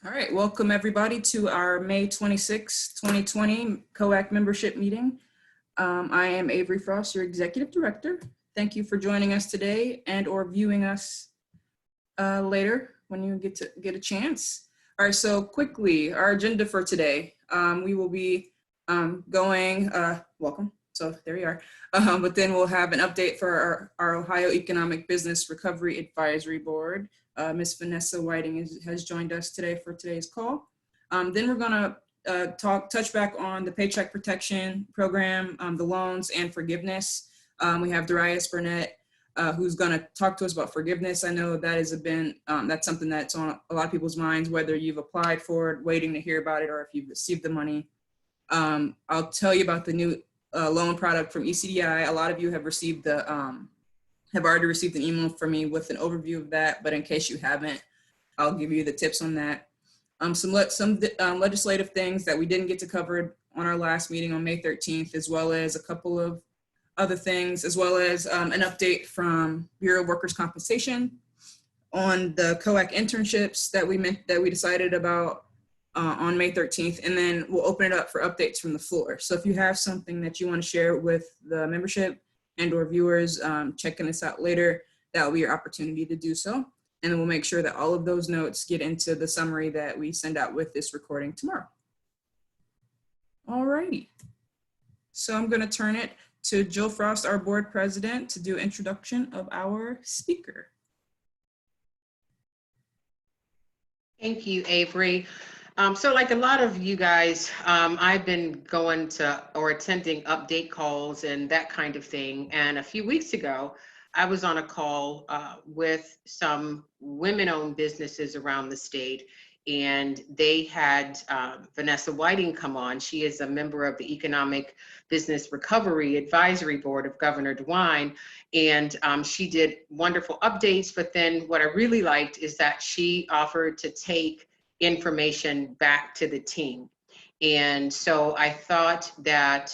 All right, welcome everybody to our May 26, 2020 COAC membership meeting. I am Avery Frost, your Executive Director. Thank you for joining us today and or viewing us later when you get a chance. All right, so quickly, our agenda for today. We will be welcome, so there you are. But then we'll have an update for our Ohio Economic Business Recovery Advisory Board. Ms. Vanessa Whiting has joined us today for today's call. Then we're gonna touch back on the Paycheck Protection Program, the loans and forgiveness. We have Darius Burnett, who's gonna talk to us about forgiveness. I know that has been, that's something that's on a lot of people's minds, whether you've applied for it, waiting to hear about it, or if you've received the money. I'll tell you about the new loan product from ECDI. A lot of you have received the, have already received an email from me with an overview of that, but in case you haven't, I'll give you the tips on that. Some legislative things that we didn't get to cover on our last meeting on May 13th, as well as a couple of other things, as well as an update from Bureau of Workers' Compensation on the COAC internships that we decided about on May 13th, and then we'll open it up for updates from the floor. So if you have something that you want to share with the membership and or viewers checking this out later, that will be your opportunity to do so. And then we'll make sure that all of those notes get into the summary that we send out with this recording tomorrow. All righty. So I'm gonna turn it to Jill Frost, our board president, to do introduction of our speaker. Thank you, Avery. So like a lot of you guys, I've been going to or attending update calls and that kind of thing. And a few weeks ago, I was on a call with some women-owned businesses around the state, and they had Vanessa Whiting come on. She is a member of the Economic Business Recovery Advisory Board of Governor DeWine, and she did wonderful updates. But then what I really liked is that she offered to take information back to the team. And so I thought that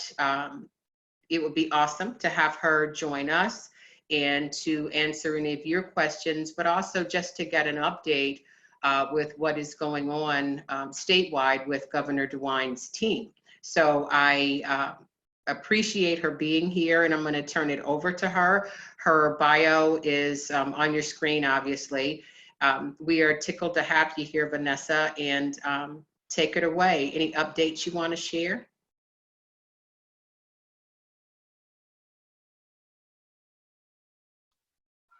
it would be awesome to have her join us and to answer any of your questions, but also just to get an update with what is going on statewide with Governor DeWine's team. So I appreciate her being here, and I'm going to turn it over to her. Her bio is on your screen, obviously. We are tickled to have you here, Vanessa, and take it away. Any updates you want to share?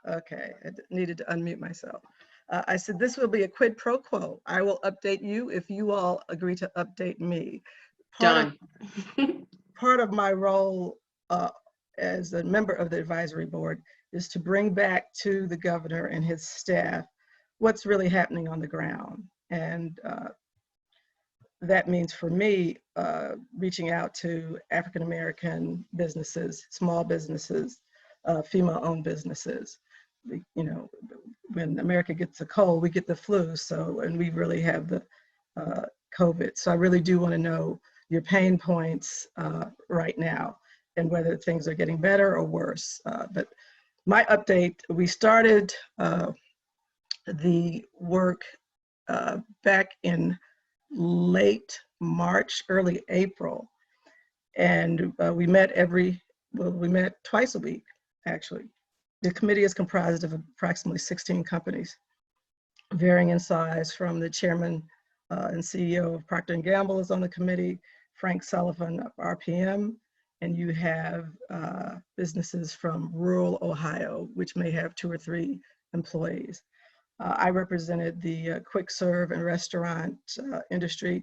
Okay, I needed to unmute myself. I said this will be a quid pro quo. I will update you if you all agree to update me. Done. Part of my role as a member of the advisory board is to bring back to the governor and his staff what's really happening on the ground. And that means for me, reaching out to African-American businesses, small businesses, female-owned businesses. You know, when America gets a cold, we get the flu. So, and we really have the COVID. So I really do want to know your pain points right now and whether things are getting better or worse. But my update, we started the work back in late March, early April. And we met twice a week, actually. The committee is comprised of approximately 16 companies, varying in size. From the chairman and CEO of Procter & Gamble is on the committee, Frank Sullivan of RPM, and you have businesses from rural Ohio, which may have 2 or 3 employees. I represented the quick serve and restaurant industry.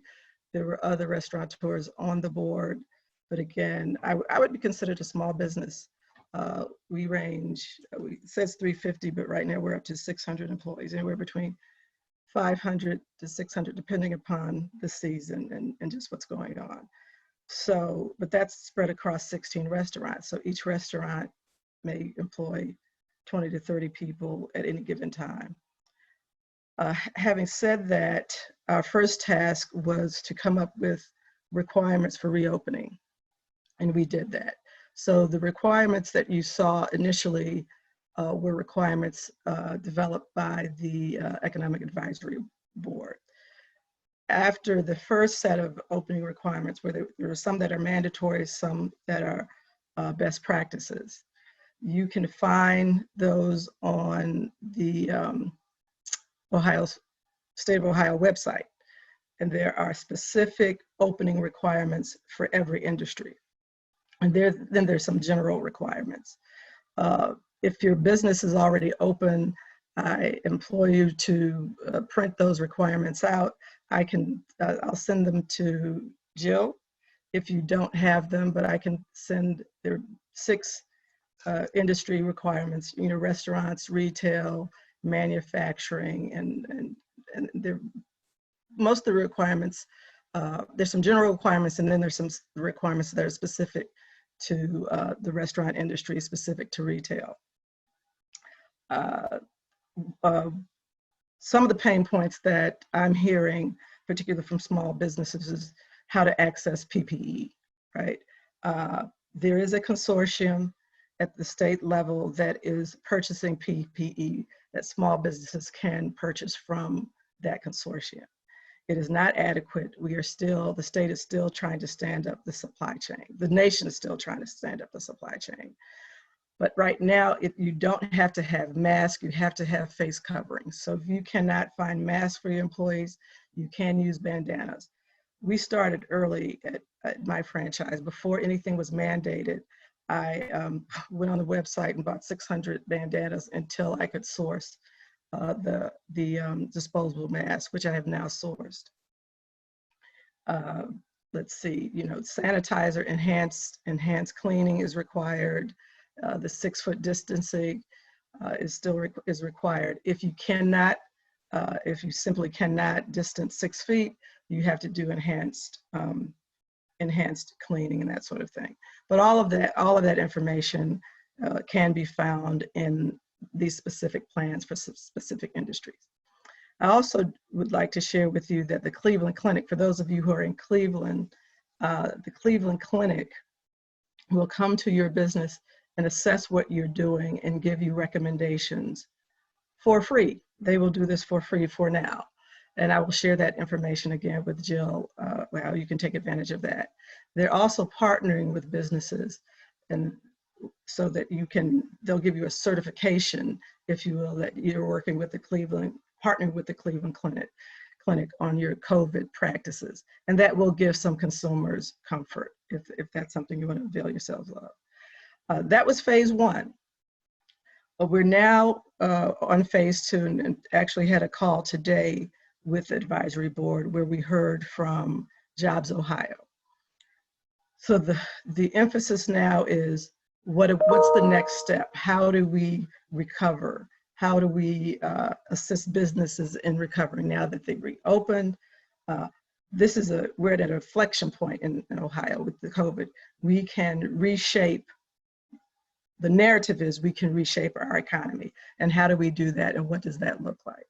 There were other restaurateurs on the board, but again, I would be considered a small business. We range, it says 350, but right now we're up to 600 employees, anywhere between 500 to 600, depending upon the season and just what's going on. So, but that's spread across 16 restaurants. So each restaurant may employ 20 to 30 people at any given time. Having said that, our first task was to come up with requirements for reopening, and we did that. So the requirements that you saw initially were requirements developed by the Economic Advisory Board. after the first set of opening requirements, where there are some that are mandatory, some that are best practices. You can find those on the State of Ohio website. And there are specific opening requirements for every industry. And then there's some general requirements. If your business is already open, I implore you to print those requirements out. I'll send them to Jill if you don't have them, but I can send, there are 6 industry requirements, restaurants, retail, manufacturing, and most of the requirements, there's some general requirements, and then there's some requirements that are specific to the restaurant industry, specific to retail. Some of the pain points that I'm hearing, particularly from small businesses, is how to access PPE, right? There is a consortium at the state level that is purchasing PPE that small businesses can purchase from that consortium. It is not adequate. The state is still trying to stand up the supply chain. The nation is still trying to stand up the supply chain. But right now, you don't have to have masks, you have to have face coverings. So if you cannot find masks for your employees, you can use bandanas. We started early at my franchise. Before anything was mandated, I went on the website and bought 600 bandanas until I could source the disposable masks, which I have now sourced. Let's see, sanitizer, enhanced cleaning is required. The 6-foot distancing is required. If you simply cannot distance 6 feet, you have to do enhanced cleaning and that sort of thing. But all of that information can be found in these specific plans for specific industries. I also would like to share with you that the Cleveland Clinic, for those of you who are in Cleveland, the Cleveland Clinic will come to your business and assess what you're doing and give you recommendations for free. They will do this for free for now. And I will share that information again with Jill, how you can take advantage of that. They're also partnering with businesses, and so that they'll give you a certification, if you will, that you're working with partnering with the Cleveland Clinic on your COVID practices. And that will give some consumers comfort if that's something you want to avail yourselves of. That was phase 1. We're now on phase 2, and actually had a call today with the advisory board where we heard from Jobs Ohio. So the emphasis now is what's the next step? How do we recover? How do we assist businesses in recovering now that they've reopened? We're at an inflection point in Ohio with the COVID. We can reshape. The narrative is we can reshape our economy. And how do we do that? And what does that look like?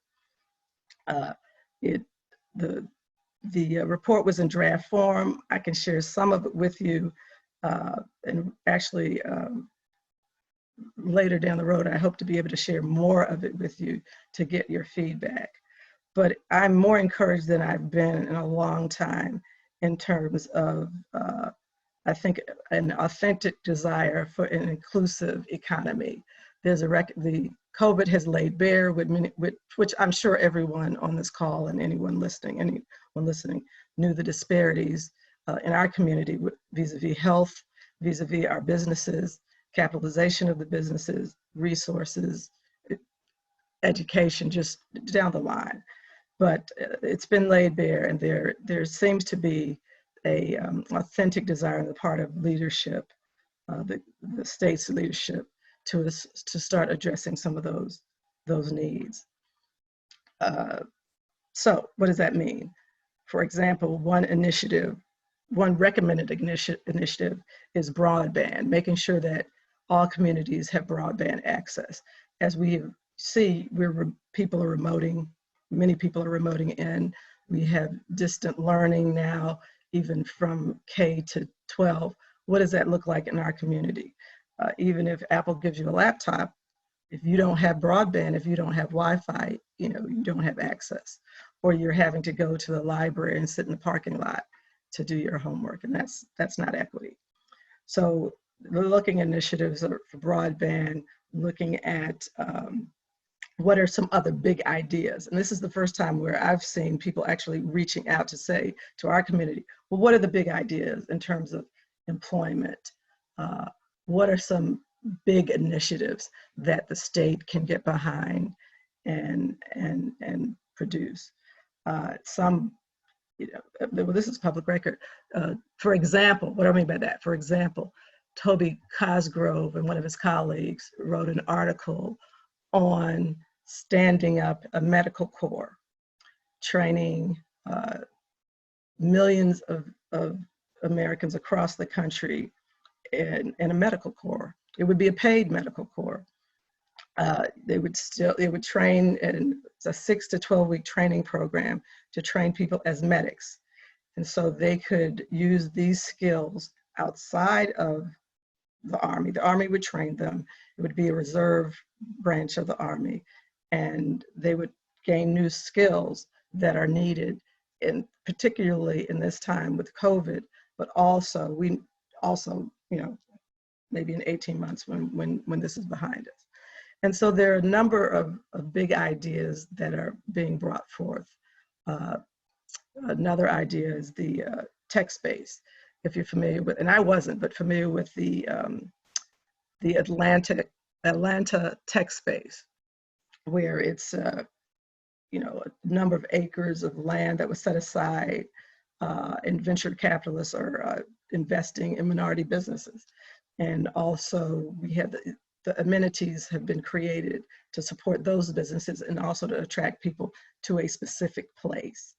The report was in draft form. I can share some of it with you. And actually, later down the road, I hope to be able to share more of it with you to get your feedback. But I'm more encouraged than I've been in a long time in terms of, I think, an authentic desire for an inclusive economy. The COVID has laid bare which I'm sure everyone on this call and anyone listening knew the disparities in our community vis-a-vis health, vis-a-vis our businesses, capitalization of the businesses, resources, education, just down the line. But it's been laid bare, and there seems to be a authentic desire on the part of leadership, the state's leadership, to start addressing some of those needs. So what does that mean? For example, one recommended initiative is broadband, making sure that all communities have broadband access. As we see, many people are remoting in. We have distant learning now, even from K to 12. What does that look like in our community? Even if Apple gives you a laptop, if you don't have broadband, if you don't have Wi-Fi, you don't have access. or you're having to go to the library and sit in the parking lot to do your homework, and that's not equity. So we're looking at initiatives for broadband, looking at what are some other big ideas. And this is the first time where I've seen people actually reaching out to say to our community, well, what are the big ideas in terms of employment? What are some big initiatives that the state can get behind and produce? Some, well, this is public record. For example, what do I mean by that? For example, Toby Cosgrove and one of his colleagues wrote an article on standing up a medical corps, training millions of Americans across the country in a medical corps. It would be a paid medical corps. They would train in a 6 to 12 week training program to train people as medics. And so they could use these skills outside of the Army. The Army would train them. It would be a reserve branch of the Army, and they would gain new skills that are needed, in particularly in this time with COVID, but also maybe in 18 months when this is behind us. And so there are a number of big ideas that are being brought forth. Another idea is the tech space. If you're familiar with, and I wasn't, but familiar with the Atlanta tech space, where it's a number of acres of land that was set aside, and venture capitalists are investing in minority businesses. And also we have the amenities have been created to support those businesses and also to attract people to a specific place.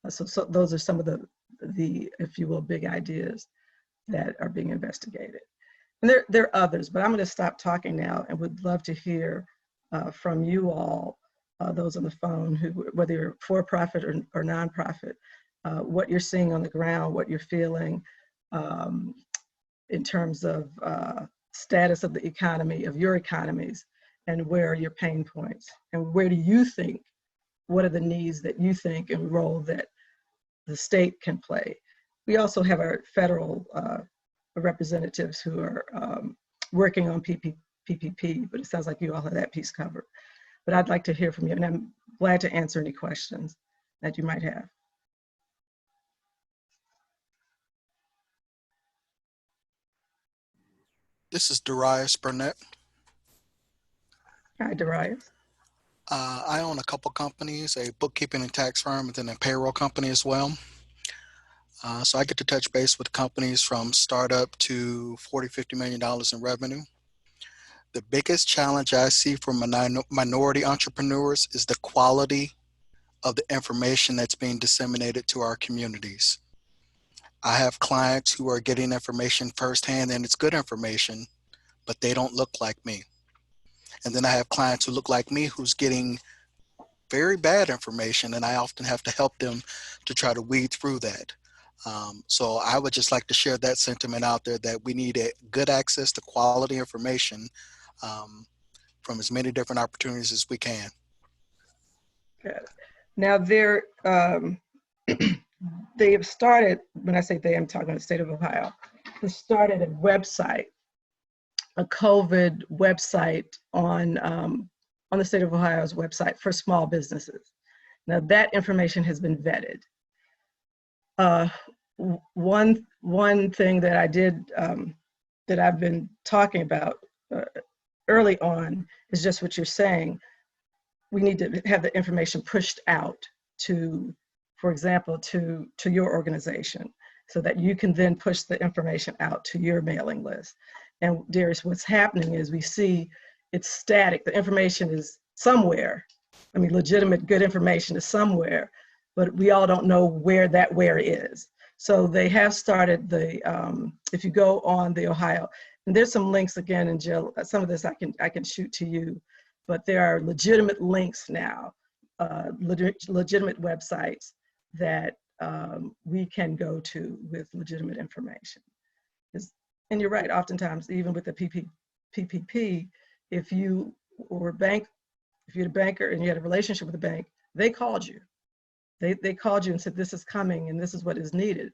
So those are some of the, if you will, big ideas that are being investigated. And there are others, but I'm going to stop talking now and would love to hear from you all, those on the phone, whether you're for-profit or nonprofit, what you're seeing on the ground, what you're feeling in terms of status of the economy, of your economies, and where are your pain points, and where do you think, what are the needs that you think and role that the state can play. We also have our federal representatives who are working on PPP, but it sounds like you all have that piece covered. But I'd like to hear from you, and I'm glad to answer any questions that you might have. This is Darius Burnett. Hi, Darius. I own a couple companies, a bookkeeping and tax firm, and then a payroll company as well. So I get to touch base with companies from startup to $40, $50 million in revenue. The biggest challenge I see for minority entrepreneurs is the quality of the information that's being disseminated to our communities. I have clients who are getting information firsthand, and it's good information, but they don't look like me. And then I have clients who look like me who's getting very bad information, and I often have to help them to try to weed through that. So I would just like to share that sentiment out there, that we need good access to quality information from as many different opportunities as we can. Good. Now they have started, when I say they, I'm talking about the state of Ohio, they started a website, a COVID website on the state of Ohio's website for small businesses. Now that information has been vetted. One thing that I did, that I've been talking about early on is just what you're saying. We need to have the information pushed out to, for example, to your organization, so that you can then push the information out to your mailing list. And Darius, what's happening is we see it's static. The information is somewhere. I mean, legitimate, good information is somewhere, but we all don't know where that where is. So they have started the, if you go on the Ohio, and there's some links again, and Jill, some of this I can shoot to you, but there are legitimate links now, legitimate websites that we can go to with legitimate information. And you're right, oftentimes, even with the PPP, if you were if you're a banker and you had a relationship with a bank, they called you. They called you and said, this is coming and this is what is needed.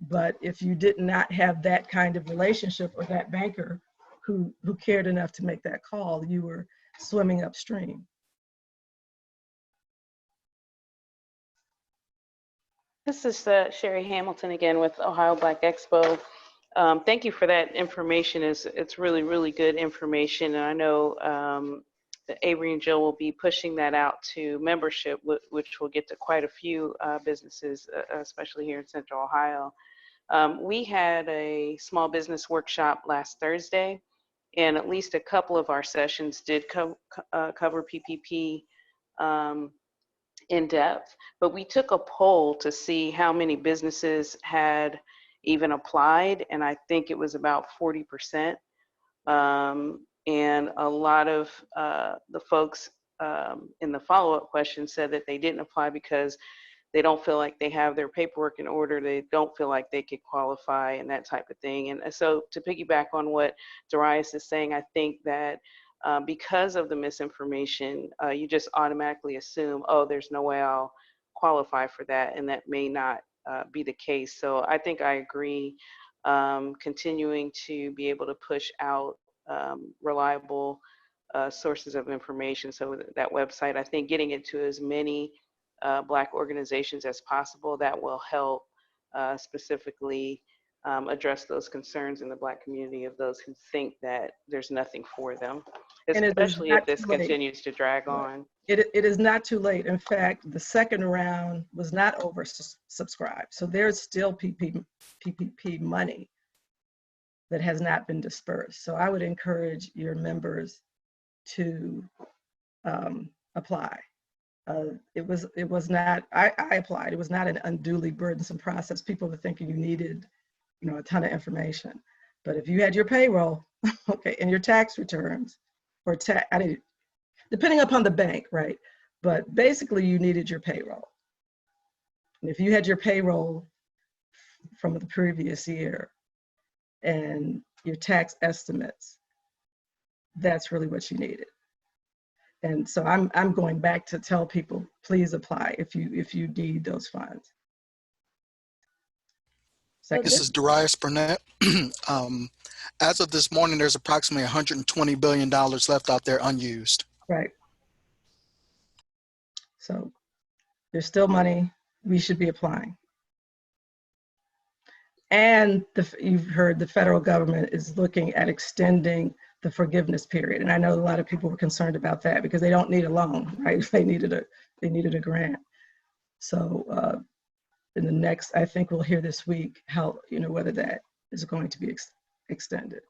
But if you did not have that kind of relationship or that banker who cared enough to make that call, you were swimming upstream. This is Sherry Hamilton again with Ohio Black Expo. Thank you for that information. It's really, really good information. And I know that Avery and Jill will be pushing that out to membership, which will get to quite a few businesses, especially here in Central Ohio. We had a small business workshop last Thursday, and at least a couple of our sessions did cover PPP in depth, but we took a poll to see how many businesses had even applied, and I think it was about 40%. And a lot of the folks in the follow-up question said that they didn't apply because they don't feel like they have their paperwork in order, they don't feel like they could qualify and that type of thing. And so to piggyback on what Darius is saying, I think that because of the misinformation, you just automatically assume, oh, there's no way I'll qualify for that, and that may not be the case. So I think I agree, continuing to be able to push out reliable sources of information. So that website, I think getting it to as many Black organizations as possible, that will help specifically address those concerns in the Black community of those who think that there's nothing for them, especially if this continues to drag on. It is not too late. In fact, the second round was not oversubscribed. So there's still PPP money that has not been dispersed. So I would encourage your members to apply. It was not, I applied. It was not an unduly burdensome process. People were thinking you needed, a ton of information. But if you had your payroll, okay, and your tax returns, or depending upon the bank, right? But basically you needed your payroll. And if you had your payroll from the previous year and your tax estimates, that's really what you needed. And so I'm going back to tell people, please apply if you need those funds. This is Darius Burnett. As of this morning, there's approximately $120 billion left out there unused. Right. So there's still money. We should be applying. And you've heard the federal government is looking at extending the forgiveness period. And I know a lot of people were concerned about that because they don't need a loan, right? They needed a grant. So in the next, I think we'll hear this week how, whether that is going to be extended.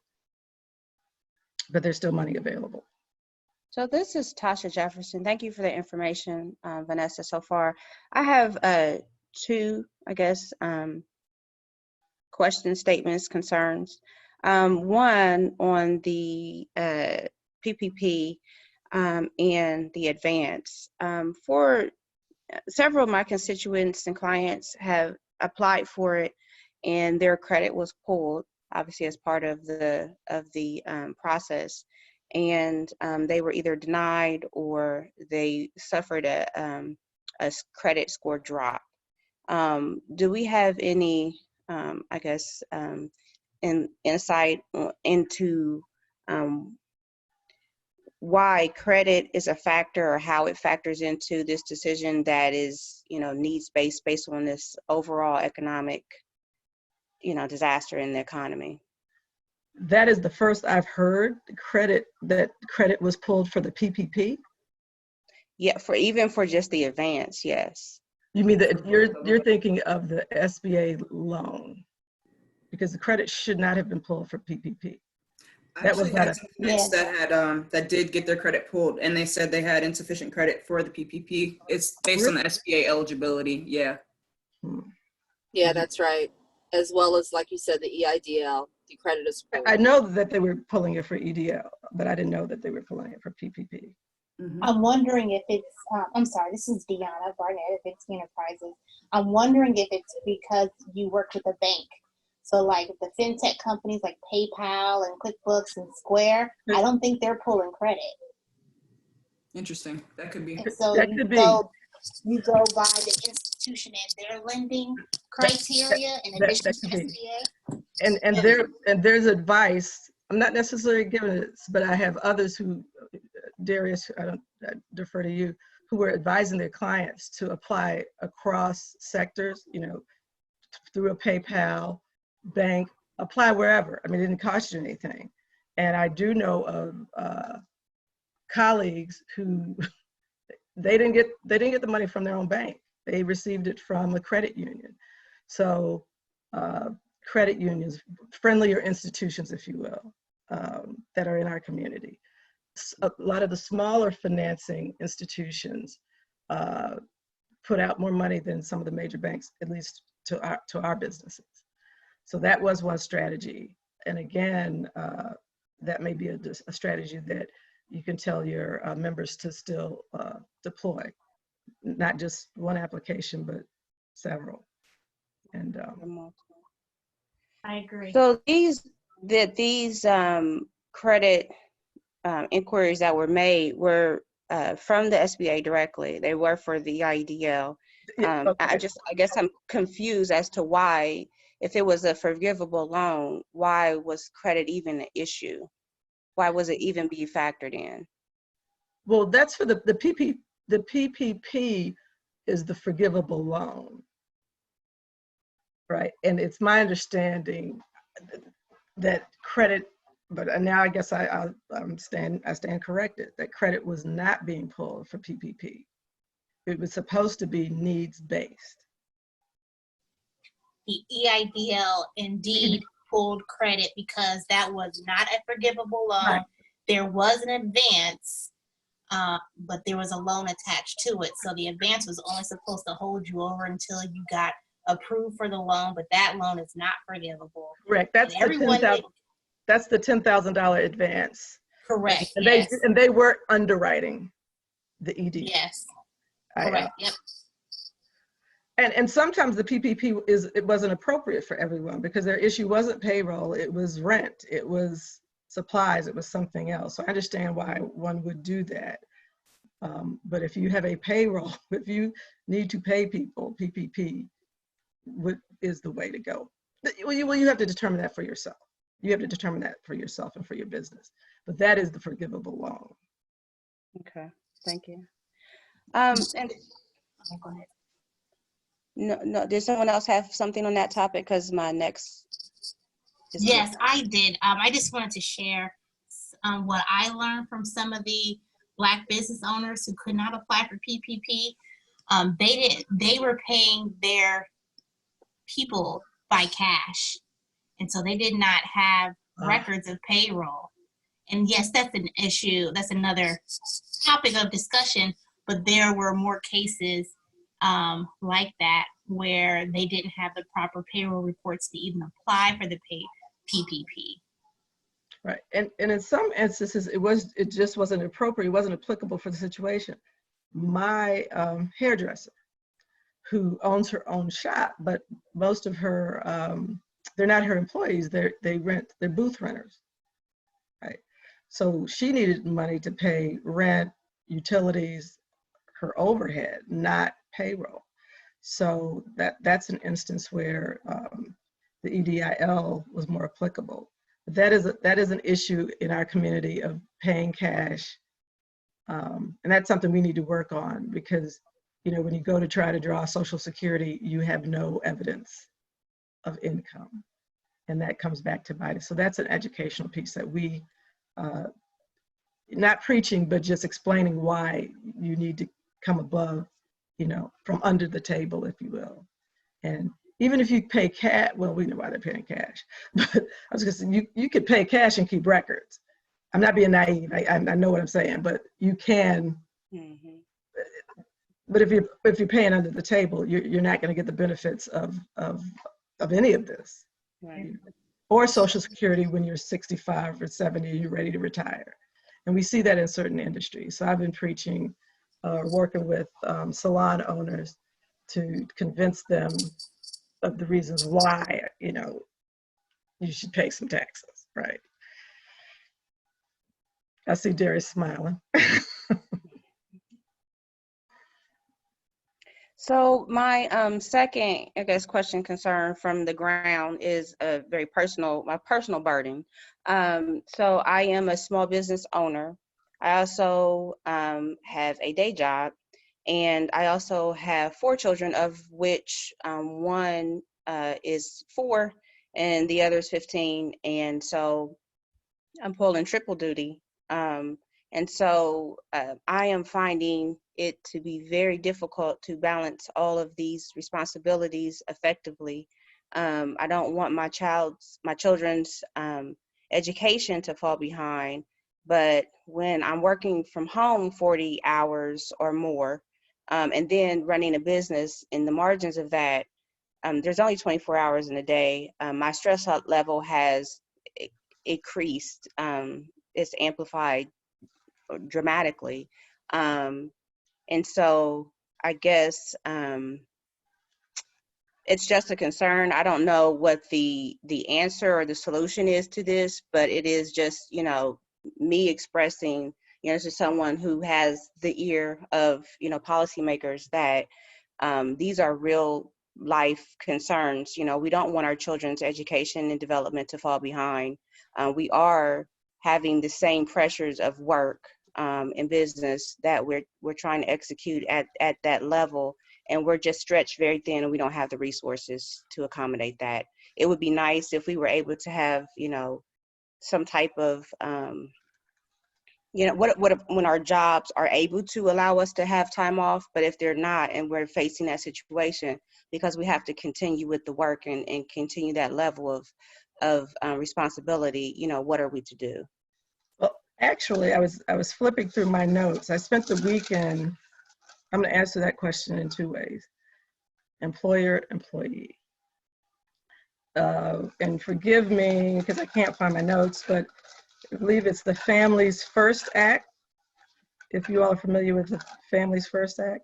But there's still money available. So this is Tasha Jefferson. Thank you for the information, Vanessa, so far. I have two, question statements, concerns. One on the PPP and the advance. For several of my constituents and clients have applied for it, and their credit was pulled, obviously as part of the process, and they were either denied or they suffered a credit score drop. Do we have any, insight into why credit is a factor, or how it factors into this decision that is, needs-based based on this overall economic, disaster in the economy? That is the first I've heard that credit was pulled for the PPP. Yeah, even for just the advance, yes. You mean that you're thinking of the SBA loan, because the credit should not have been pulled for PPP. That was not that did get their credit pulled, and they said they had insufficient credit for the PPP. It's based on the SBA eligibility. Yeah. Yeah, that's right. As well as, like you said, the EIDL, the credit is pulled. I know that they were pulling it for EDL, but I didn't know that they were pulling it for PPP. Mm-hmm. I'm wondering if it's, I'm sorry, this is Deanna Barnett of Vixie Enterprises. I'm wondering if it's because you work with a bank. So like the fintech companies like PayPal and QuickBooks and Square, I don't think they're pulling credit. Interesting. That could be. And so that could be. you go by the institution and their lending criteria in that addition to could be. SBA? And there's advice. I'm not necessarily giving it, but I have others who, Darius, I defer to you, who are advising their clients to apply across sectors, you know, through a PayPal, bank, apply wherever. I mean, it didn't cost you anything. And I do know of colleagues who they didn't get the money from their own bank. They received it from a credit union. So credit unions, friendlier institutions, if you will, that are in our community. A lot of the smaller financing institutions put out more money than some of the major banks, at least to our businesses. So that was one strategy. And again, that may be a strategy that you can tell your members to still deploy, not just one application, but several. And I agree. So these credit inquiries that were made were from the SBA directly. They were for the IDL. okay. I guess I'm confused as to why, if it was a forgivable loan, why was credit even an issue? Why was it even be factored in? Well, that's for the PPP. The PPP is the forgivable loan, right? And it's my understanding that credit, but now I guess I stand corrected, that credit was not being pulled for PPP. It was supposed to be needs-based. The EIDL indeed pulled credit because that was not a forgivable loan. Right. There was an advance, but there was a loan attached to it. So the advance was only supposed to hold you over until you got approved for the loan, but that loan is not forgivable. Correct. That's And that's the $10,000 advance. correct. And Yes. they were underwriting the ED. Yes. I, Correct. Yep. and sometimes the PPP it wasn't appropriate for everyone because their issue wasn't payroll, it was rent, it was supplies, it was something else. So I understand why one would do that. But if you have a payroll, if you need to pay people, PPP is the way to go. Well, you have to determine that for yourself. You have to determine that for yourself and for your business. But that is the forgivable loan. Okay, thank you. And Oh, go ahead. no, did someone else have something on that topic? Because my next. Yes, I did. I just wanted to share what I learned from some of the Black business owners who could not apply for PPP. They were paying their people by cash, and so they did not have records of payroll. And yes, that's an issue. That's another topic of discussion. But there were more cases like that where they didn't have the proper payroll reports to even apply for the PPP. Right, and in some instances, it just wasn't appropriate. It wasn't applicable for the situation. My hairdresser, who owns her own shop, but most of her, they're not her employees. They're booth renters, right? So she needed money to pay rent, utilities, her overhead, not payroll. So that's an instance where the EDIL was more applicable. But that is an issue in our community of paying cash, and that's something we need to work on because, you know, when you go to try to draw Social Security, you have no evidence of income, and that comes back to bite us. So that's an educational piece that we, not preaching, but just explaining why you need to come above, you know, from under the table, if you will. And even if you pay cash, well, we know why they're paying cash, but I was gonna say, you could pay cash and keep records. I'm not being naive, I know what I'm saying, but you can, but if you're paying under the table, you're not gonna get the benefits of any of this. Right. Or Social Security when you're 65 or 70, you're ready to retire. And we see that in certain industries. So I've been preaching, working with salon owners to convince them of the reasons why, you know, you should pay some taxes, right? I see Darius smiling. So my second, I guess, question concern from the ground is my personal burden. So I am a small business owner. I also have a day job, and I also have 4 children, of which one is 4 and the other is 15. And so I'm pulling triple duty. And so I am finding it to be very difficult to balance all of these responsibilities effectively. I don't want my children's education to fall behind, but when I'm working from home 40 hours or more, and then running a business, in the margins of that, there's only 24 hours in a day. My stress level has increased. It's amplified dramatically. And so I guess it's just a concern. I don't know what the answer or the solution is to this, but it is just, me expressing, to someone who has the ear of, policymakers, that these are real life concerns. We don't want our children's education and development to fall behind. We are having the same pressures of work in business that we're trying to execute at that level, and we're just stretched very thin, and we don't have the resources to accommodate that. It would be nice if we were able to have, some type of, when our jobs are able to allow us to have time off, but if they're not, and we're facing that situation because we have to continue with the work and continue that level of responsibility, what are we to do? Well, actually, I was flipping through my notes. I spent the weekend. I'm going to answer that question in 2 ways: employer, employee. And forgive me because I can't find my notes, but I believe it's the Families First Act. If you all are familiar with the Families First Act.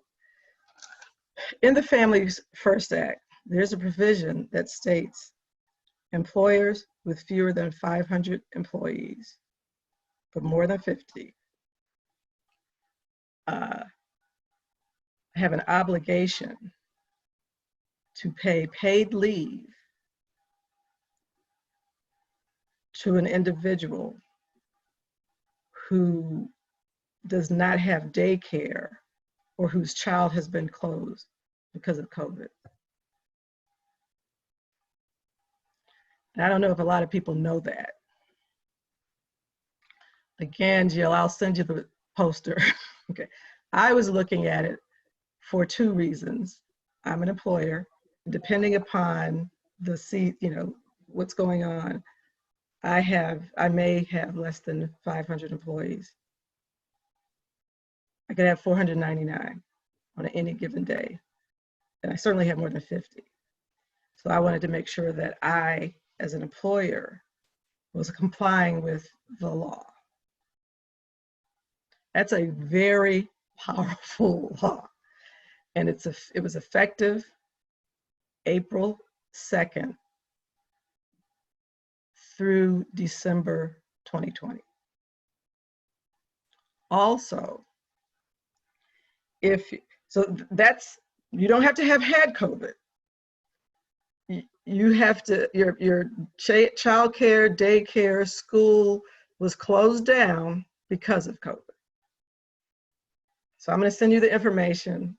In the Families First Act, there's a provision that states employers with fewer than 500 employees, but more than 50, have an obligation to pay paid leave to an individual who does not have daycare or whose child has been closed because of COVID. And I don't know if a lot of people know that. Again, Jill, I'll send you the poster. Okay. I was looking at it for 2 reasons. I'm an employer. Depending upon the seat, what's going on, I may have less than 500 employees. I could have 499 on any given day. And I certainly have more than 50. So I wanted to make sure that I, as an employer, was complying with the law. That's a very powerful law. And it was effective April 2nd through December 2020. Also, you don't have to have had COVID. You have to, your child care, daycare, school was closed down because of COVID. So I'm going to send you the information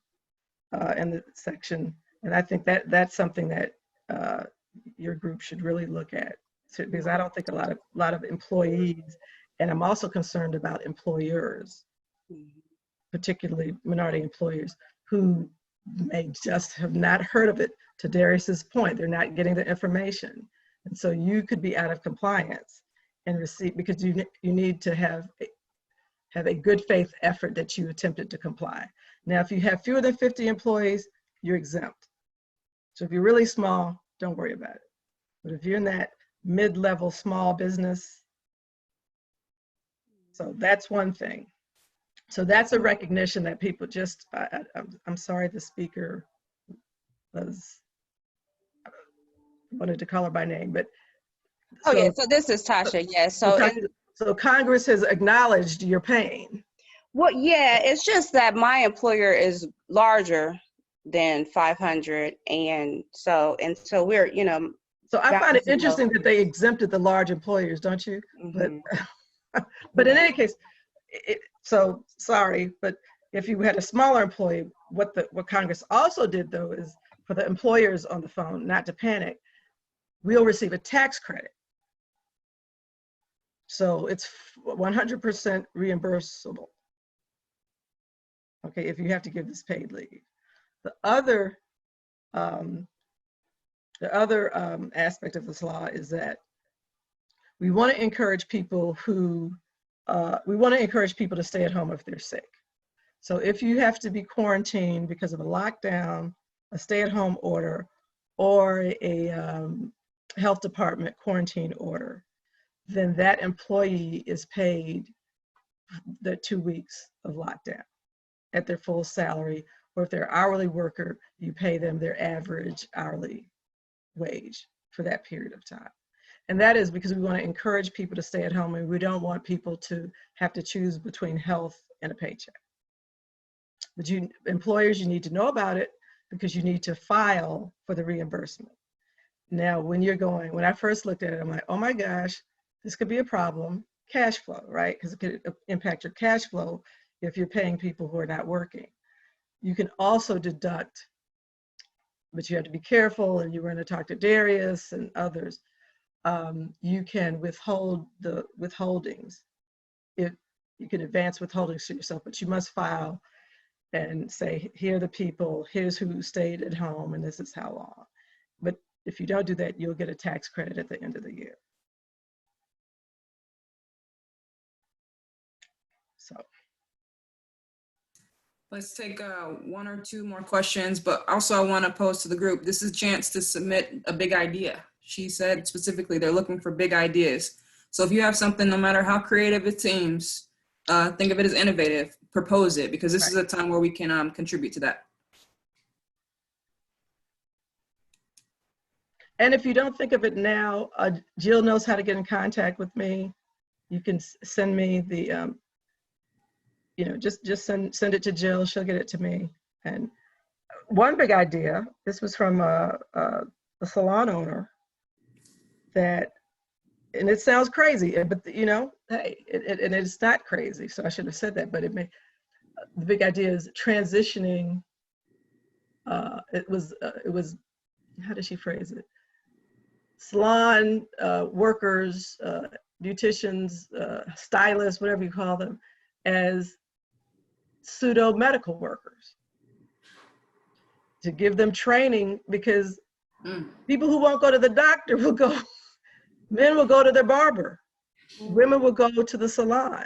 in the section, and I think that's something that your group should really look at, because I don't think a lot of employees, and I'm also concerned about employers, particularly minority employers, who may just have not heard of it. To Darius's point, they're not getting the information, and so you could be out of compliance and receive, because you need to have a good faith effort that you attempted to comply. Now, if you have fewer than 50 employees, you're exempt. So if you're really small, don't worry about it. But if you're in that mid-level small business, so that's one thing. So that's a recognition that people just, I'm sorry the speaker wanted to call her by name, but. Oh, yeah, so this is Tasha, yes. So Congress has acknowledged your pain. Well, yeah, it's just that my employer is larger than 500. And so we're, So I that find was it the interesting that they exempted the large employers, don't you? Mhm. But in any case, so sorry, but if you had a smaller employee, what Congress also did though is for the employers on the phone not to panic, we'll receive a tax credit. So it's 100% reimbursable. Okay, if you have to give this paid leave. The other aspect of this law is that we want to encourage people to stay at home if they're sick. So if you have to be quarantined because of a lockdown, a stay-at-home order, or a health department quarantine order, then that employee is paid the 2 weeks of lockdown at their full salary, or if they're an hourly worker, you pay them their average hourly wage for that period of time. And that is because we want to encourage people to stay at home, and we don't want people to have to choose between health and a paycheck. But employers, you need to know about it because you need to file for the reimbursement. Now, when I first looked at it, I'm like, oh my gosh, this could be a problem. Cash flow, right? Because it could impact your cash flow if you're paying people who are not working. You can also deduct, but you have to be careful, and you were going to talk to Darius and others. You can withhold the withholdings. If you can advance withholdings to yourself, but you must file and say, here are the people, here's who stayed at home, and this is how long. But if you don't do that, you'll get a tax credit at the end of the year. So. Let's take one or two more questions, but also I want to pose to the group, this is a chance to submit a big idea. She said specifically they're looking for big ideas. So if you have something, no matter how creative it seems, think of it as innovative, propose it, because this is a time where we can contribute to that. And if you don't think of it now, Jill knows how to get in contact with me. You can send me the, just send it to Jill, she'll get it to me. And one big idea, this was from a salon owner that, and it sounds crazy, but hey, and it's not crazy, so I should have said that, but the big idea is transitioning, it was, how did she phrase it? Salon workers, beauticians, stylists, whatever you call them, as pseudo medical workers, to give them training, because people who won't go to the doctor will go, men will go to their barber, women will go to the salon.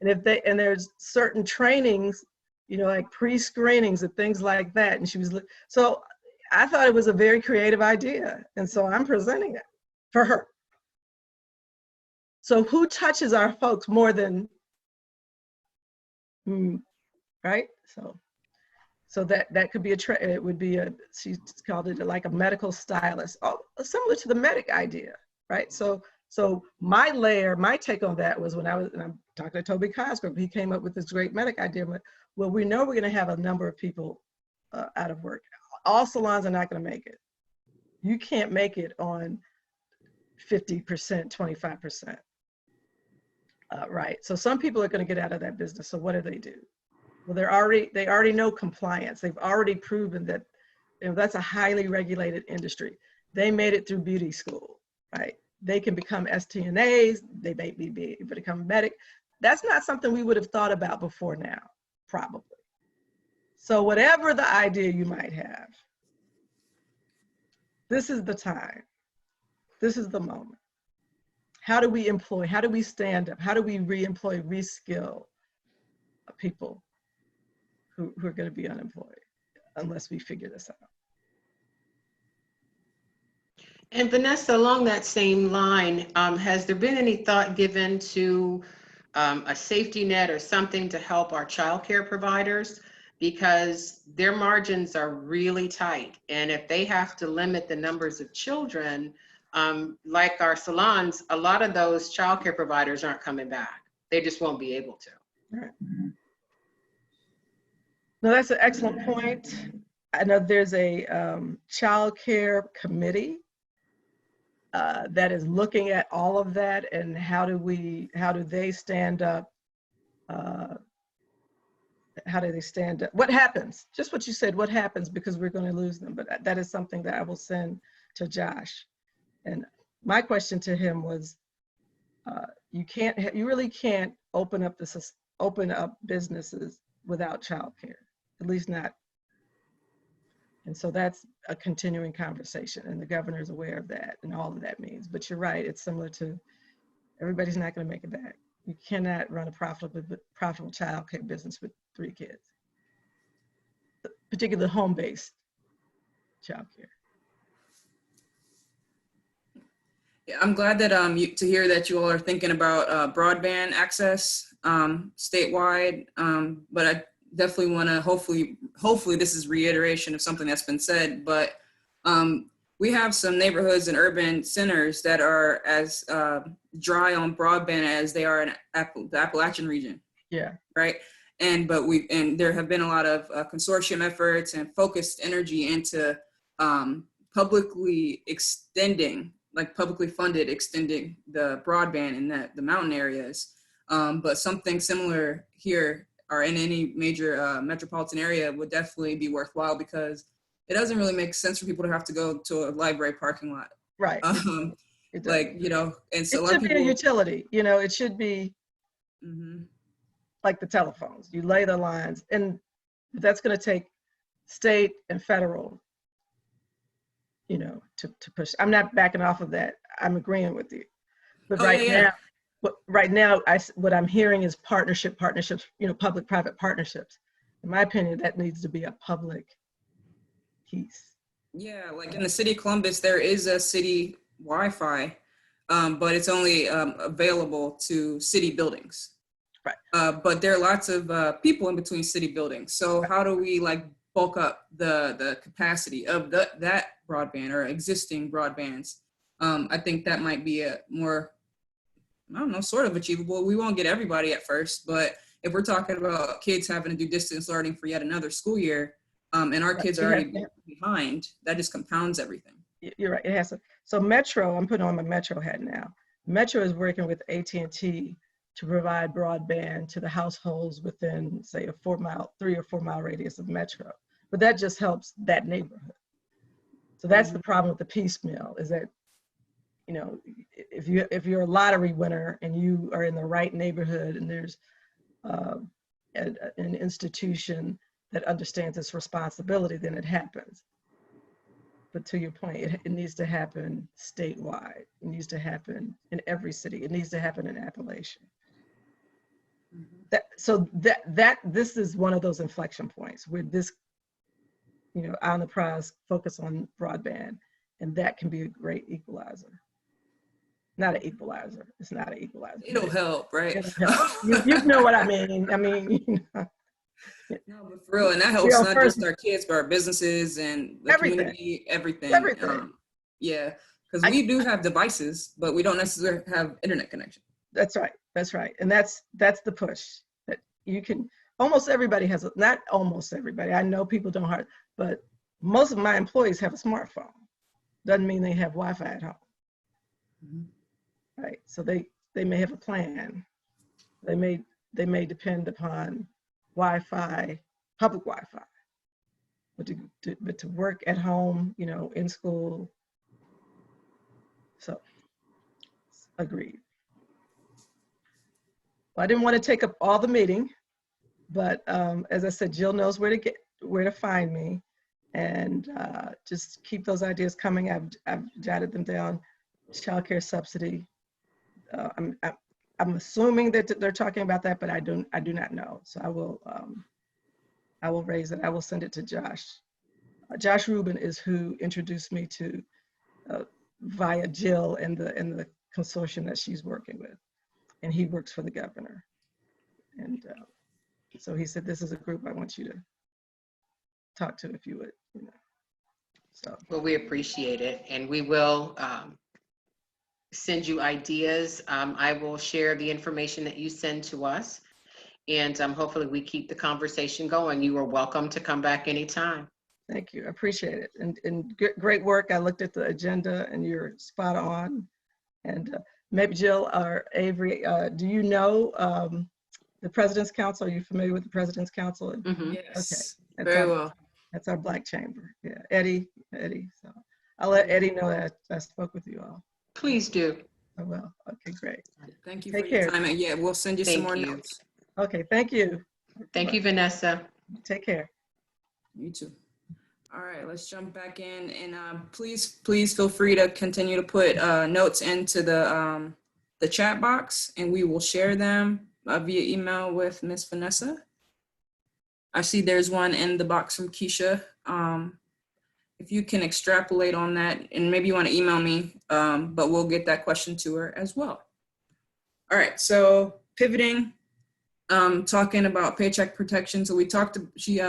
And there's certain trainings, like pre-screenings and things like that. And so I thought it was a very creative idea. And so I'm presenting it for her. So who touches our folks more than, right? So that could be it would be she called it like a medical stylist, similar to the medic idea, right? So my take on that was and I'm talking to Toby Cosgrove, he came up with this great medic idea. Well, we know we're going to have a number of people out of work. All salons are not going to make it. You can't make it on 50%, 25%. Right. So some people are going to get out of that business. So what do? Well, they already know compliance. They've already proven that that's a highly regulated industry. They made it through beauty school, right? They can become STNAs. They may be able to become medic. That's not something we would have thought about before now, probably. So whatever the idea you might have, this is the time. This is the moment. How do we employ? How do we stand up? How do we re-employ, reskill people who are going to be unemployed unless we figure this out? And Vanessa, along that same line, has there been any thought given to a safety net or something to help our childcare providers? Because their margins are really tight. And if they have to limit the numbers of children, like our salons, a lot of those childcare providers aren't coming back. They just won't be able to. Right. No, that's an excellent point. I know there's a child care committee that is looking at all of that, and how do they stand up? How do they stand up? What happens? Just what you said, what happens, because we're going to lose them. But that is something that I will send to Josh. And my question to him was, you really can't open up businesses without childcare, at least not. And so that's a continuing conversation, and the governor is aware of that and all of that means. But you're right, it's similar to, everybody's not going to make it back. You cannot run a profitable child care business with 3 kids, particularly home-based child care. Yeah, I'm glad that to hear that you all are thinking about broadband access statewide. But I definitely want to hopefully this is reiteration of something that's been said. But we have some neighborhoods and urban centers that are as dry on broadband as they are in the Appalachian region. Yeah. Right. And there have been a lot of consortium efforts and focused energy into publicly funded extending the broadband in the mountain areas. But something similar here or in any major metropolitan area would definitely be worthwhile, because it doesn't really make sense for people to have to go to a library parking lot. Right. Like, and so it should be a utility, it should be like the telephones. You lay the lines, and that's going to take state and federal, to push. I'm not backing off of that. I'm agreeing with you. But right now, what I'm hearing is partnerships, public-private partnerships. In my opinion, that needs to be a public piece. Yeah, like in the city of Columbus, there is a city Wi-Fi, but it's only available to city buildings. Right. But there are lots of people in between city buildings. So how do we bulk up the capacity of that broadband or existing broadbands? I think that might be a more, sort of achievable. We won't get everybody at first, but if we're talking about kids having to do distance learning for yet another school year, and our kids are already behind, that just compounds everything. You're right, it has to. So Metro, I'm putting on my Metro hat now. Metro is working with AT&T to provide broadband to the households within, say, 3 or 4 mile radius of Metro. But that just helps that neighborhood. So that's the problem with the piecemeal, is that, if you're a lottery winner and you are in the right neighborhood and there's an institution that understands its responsibility, then it happens. But to your point, it needs to happen statewide. It needs to happen in every city. It needs to happen in Appalachia. This is one of those inflection points where this, on the prize focus on broadband, and that can be a great equalizer. Not an equalizer. It's not an equalizer. It'll help, right? It'll help. You know what I mean. No, but for real, and that helps not just our kids, but our businesses and the community, everything. Yeah, because we do have devices, but we don't necessarily have internet connection. That's right. And that's the push that you can, almost everybody has, not almost everybody, I know people don't have, but most of my employees have a smartphone. Doesn't mean they have Wi-Fi at home. Right, so they may have a plan. They may depend upon Wi-Fi, public Wi-Fi, but to work at home, in school. So, agreed. Well, I didn't want to take up all the meeting, but as I said, Jill knows where to find me, and just keep those ideas coming. I've jotted them down. Child care subsidy. I'm assuming that they're talking about that, but I do not know. So I will raise it. I will send it to Josh. Josh Rubin is who introduced me to via Jill and the consortium that she's working with, and he works for the governor. And so he said, "This is a group I want you to talk to if you would." So. Well, we appreciate it, and we will send you ideas. I will share the information that you send to us, and hopefully we keep the conversation going. You are welcome to come back anytime. Thank you. I appreciate it. And great work. I looked at the agenda and you're spot on. And maybe Jill or Avery, do you know the President's Council? Are you familiar with the President's Council? Mhm. Yes, That's very our, well. that's our Black Chamber. Yeah, Eddie. So I'll let Eddie know that I spoke with you all. Please do. Oh, well, okay, great. Thank you Take for your care. time. And yeah, we'll send you some Thank more you. notes. Okay, thank you. Thank you, Vanessa. Take care. You too. All right, let's jump back in and please feel free to continue to put notes into the chat box and we will share them via email with Miss Vanessa. I see there's one in the box from Keisha. If you can extrapolate on that and maybe you want to email me, but we'll get that question to her as well. All right, so pivoting, talking about paycheck protection. So we talked, she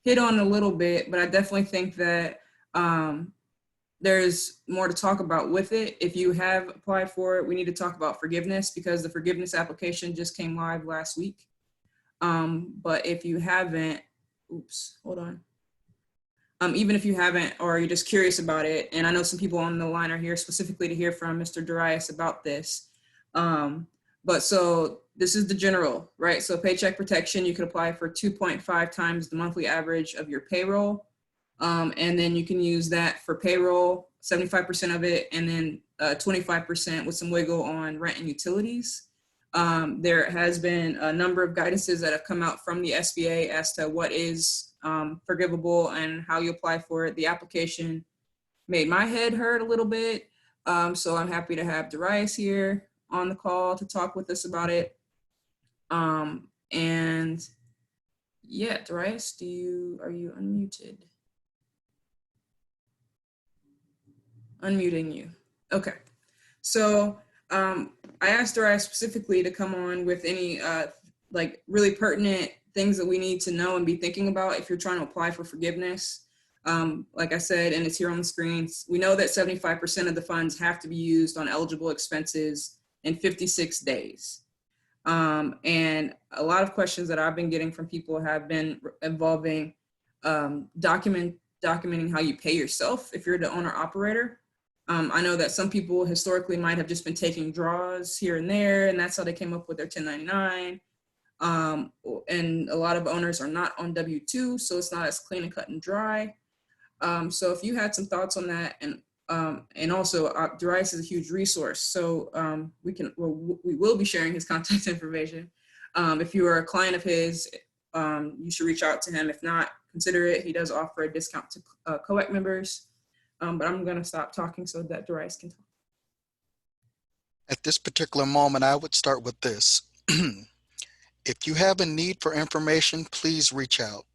hit on a little bit, but I definitely think that there's more to talk about with it. If you have applied for it, we need to talk about forgiveness because the forgiveness application just came live last week. But if you haven't, oops, hold on. Even if you haven't, or you're just curious about it, and I know some people on the line are here specifically to hear from Mr. Darius about this. But so this is the general, right? So paycheck protection, you can apply for 2.5 times the monthly average of your payroll. And then you can use that for payroll, 75% of it, and then 25% with some wiggle on rent and utilities. There has been a number of guidances that have come out from the SBA as to what is forgivable and how you apply for it. The application made my head hurt a little bit. So I'm happy to have Darius here on the call to talk with us about it. And yeah, Darius, are you unmuted? Unmuting you. Okay. So I asked Darius specifically to come on with any like really pertinent things that we need to know and be thinking about if you're trying to apply for forgiveness. Like I said, and it's here on the screens, we know that 75% of the funds have to be used on eligible expenses in 56 days. And a lot of questions that I've been getting from people have been involving documenting how you pay yourself if you're the owner operator. I know that some people historically might have just been taking draws here and there, and that's how they came up with their 1099. And a lot of owners are not on W-2, so it's not as clean and cut and dry. So if you had some thoughts on that, and also Darius is a huge resource, so we will be sharing his contact information. If you are a client of his, you should reach out to him. If not, consider it. He does offer a discount to COEC members. But I'm going to stop talking so that Darius can talk. At this particular moment, I would start with this. If you have a need for information, please reach out.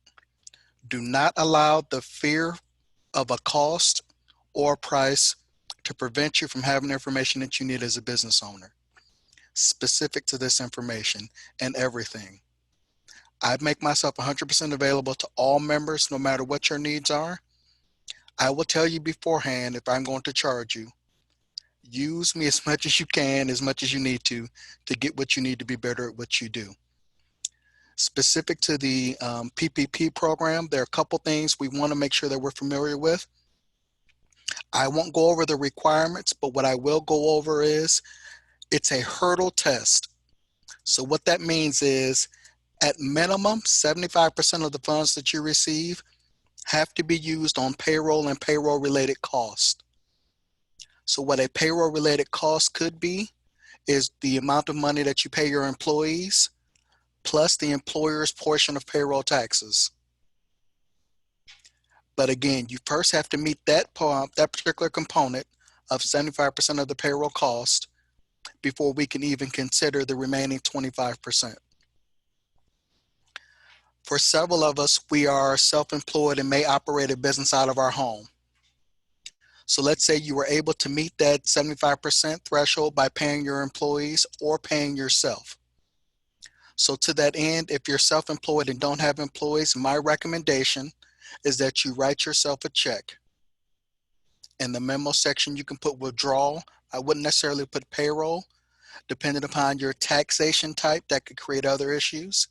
Do not allow the fear of a cost or price to prevent you from having information that you need as a business owner, specific to this information and everything. I make myself 100% available to all members, no matter what your needs are. I will tell you beforehand if I'm going to charge you. Use me as much as you can, as much as you need to get what you need to be better at what you do. Specific to the PPP program, there are a couple things we want to make sure that we're familiar with. I won't go over the requirements, but what I will go over is it's a hurdle test. So what that means is at minimum, 75% of the funds that you receive have to be used on payroll and payroll related costs. So what a payroll related cost could be is the amount of money that you pay your employees plus the employer's portion of payroll taxes. But again, you first have to meet that particular component of 75% of the payroll cost before we can even consider the remaining 25%. For several of us, we are self-employed and may operate a business out of our home. So let's say you were able to meet that 75% threshold by paying your employees or paying yourself. So to that end, if you're self-employed and don't have employees, my recommendation is that you write yourself a check. In the memo section, you can put withdrawal. I wouldn't necessarily put payroll, depending upon your taxation type, that could create other issues.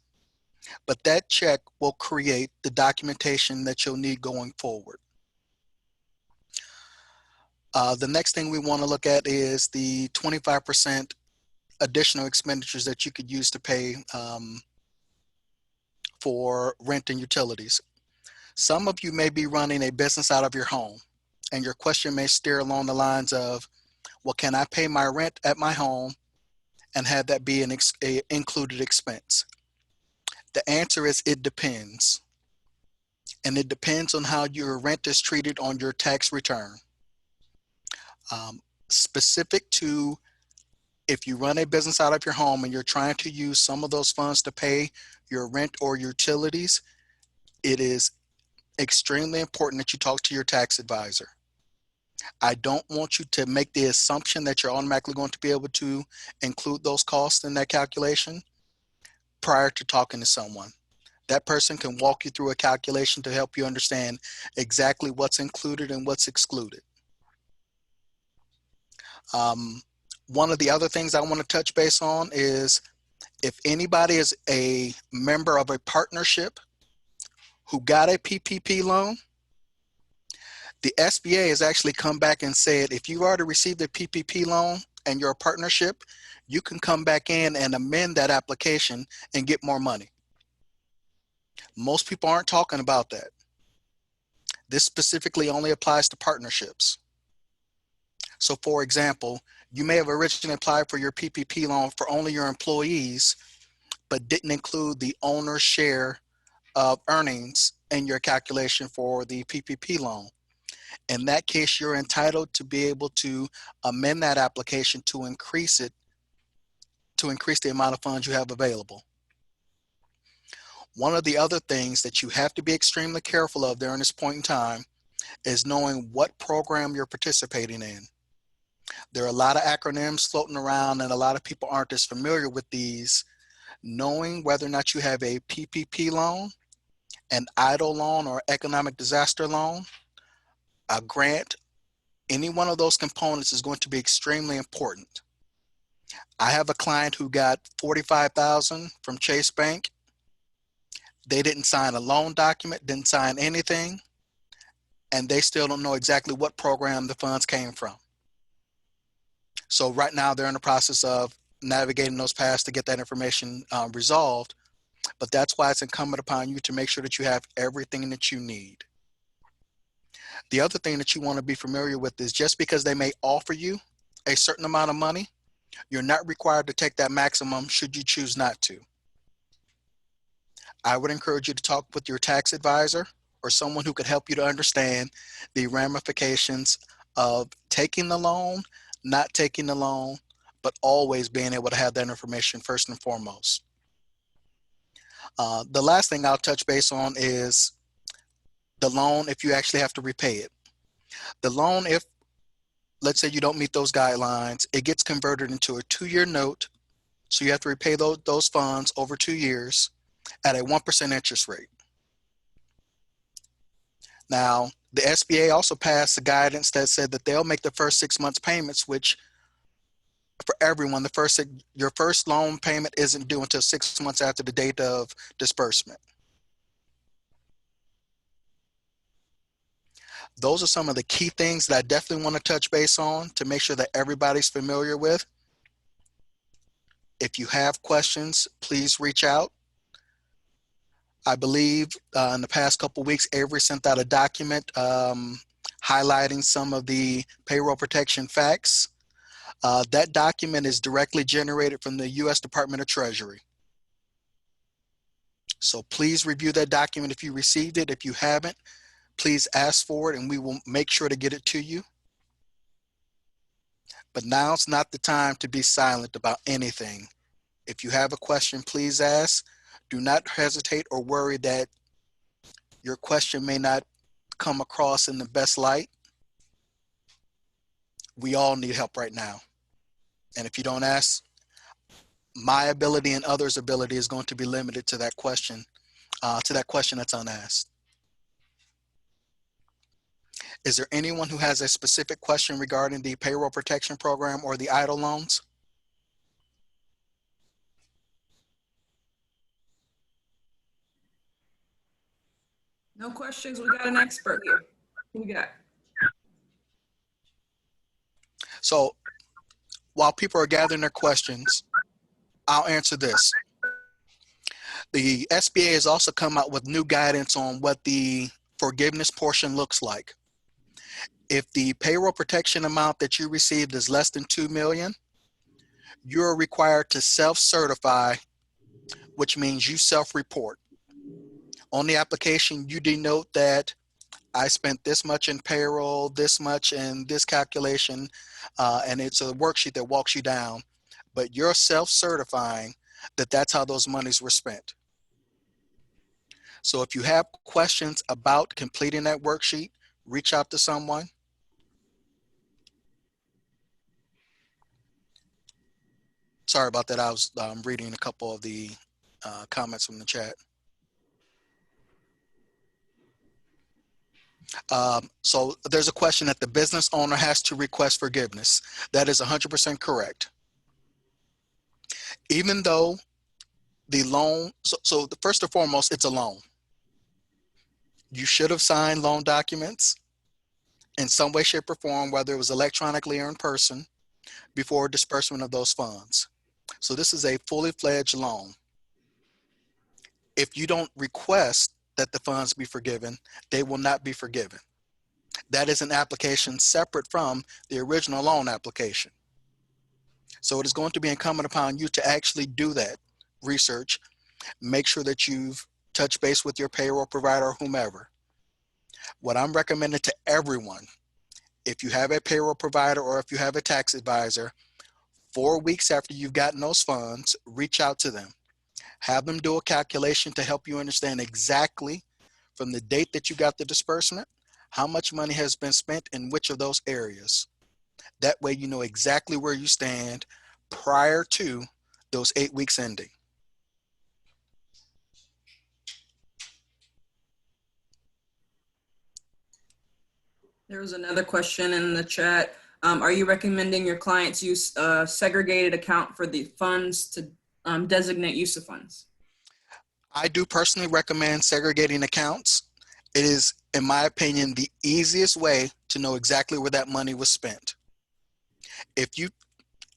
but that check will create the documentation that you'll need going forward. The next thing we want to look at is the 25% additional expenditures that you could use to pay for rent and utilities. Some of you may be running a business out of your home, and your question may steer along the lines of, well, can I pay my rent at my home and have that be an included expense? The answer is it depends. And it depends on how your rent is treated on your tax return. Specific to if you run a business out of your home and you're trying to use some of those funds to pay your rent or utilities, it is extremely important that you talk to your tax advisor. I don't want you to make the assumption that you're automatically going to be able to include those costs in that calculation prior to talking to someone. That person can walk you through a calculation to help you understand exactly what's included and what's excluded. One of the other things I want to touch base on is if anybody is a member of a partnership who got a PPP loan, the SBA has actually come back and said, if you've already received a PPP loan and you're a partnership, you can come back in and amend that application and get more money. Most people aren't talking about that. This specifically only applies to partnerships. So for example, you may have originally applied for your PPP loan for only your employees, but didn't include the owner's share of earnings in your calculation for the PPP loan. In that case, you're entitled to be able to amend that application to increase it, to increase the amount of funds you have available. One of the other things that you have to be extremely careful of during this point in time is knowing what program you're participating in. There are a lot of acronyms floating around and a lot of people aren't as familiar with these. Knowing whether or not you have a PPP loan, an EIDL loan or economic disaster loan, a grant, any one of those components is going to be extremely important. I have a client who got $45,000 from Chase Bank. They didn't sign a loan document, didn't sign anything, and they still don't know exactly what program the funds came from. So right now they're in the process of navigating those paths to get that information resolved, but that's why it's incumbent upon you to make sure that you have everything that you need. The other thing that you want to be familiar with is just because they may offer you a certain amount of money, you're not required to take that maximum should you choose not to. I would encourage you to talk with your tax advisor or someone who could help you to understand the ramifications of taking the loan, not taking the loan, but always being able to have that information first and foremost. The last thing I'll touch base on is the loan if you actually have to repay it. The loan, if let's say you don't meet those guidelines, it gets converted into a 2-year note. So you have to repay those funds over 2 years at a 1% interest rate. Now, the SBA also passed a guidance that said that they'll make the first 6 months payments, which for everyone, your first loan payment isn't due until 6 months after the date of disbursement. Those are some of the key things that I definitely want to touch base on to make sure that everybody's familiar with. If you have questions, please reach out. I believe in the past couple of weeks, Avery sent out a document highlighting some of the payroll protection facts. That document is directly generated from the U.S. Department of Treasury. So please review that document if you received it. If you haven't, please ask for it and we will make sure to get it to you. But now's not the time to be silent about anything. If you have a question, please ask. Do not hesitate or worry that your question may not come across in the best light. We all need help right now. And if you don't ask, my ability and others' ability is going to be limited to that question that's unasked. Is there anyone who has a specific question regarding the payroll protection program or the EIDL loans? No questions. We got an expert here. Who we got? So while people are gathering their questions, I'll answer this. The SBA has also come out with new guidance on what the forgiveness portion looks like. If the payroll protection amount that you received is less than $2 million, you're required to self-certify, which means you self-report. On the application, you denote that I spent this much in payroll, this much in this calculation, and it's a worksheet that walks you down, but you're self-certifying that that's how those monies were spent. So if you have questions about completing that worksheet, reach out to someone. Sorry about that. I was reading a couple of the comments from the chat. So there's a question that the business owner has to request forgiveness. That is 100% correct. Even though the loan, so first and foremost, it's a loan. You should have signed loan documents in some way, shape, or form, whether it was electronically or in person, before disbursement of those funds. So this is a fully fledged loan. If you don't request that the funds be forgiven, they will not be forgiven. That is an application separate from the original loan application. So it is going to be incumbent upon you to actually do that research. Make sure that you've touched base with your payroll provider or whomever. What I'm recommending to everyone, if you have a payroll provider or if you have a tax advisor, 4 weeks after you've gotten those funds, reach out to them. Have them do a calculation to help you understand exactly from the date that you got the disbursement, how much money has been spent in which of those areas. That way you know exactly where you stand prior to those 8 weeks ending. There was another question in the chat. Are you recommending your clients use a segregated account for the funds to designate use of funds? I do personally recommend segregating accounts. It is, in my opinion, the easiest way to know exactly where that money was spent. If you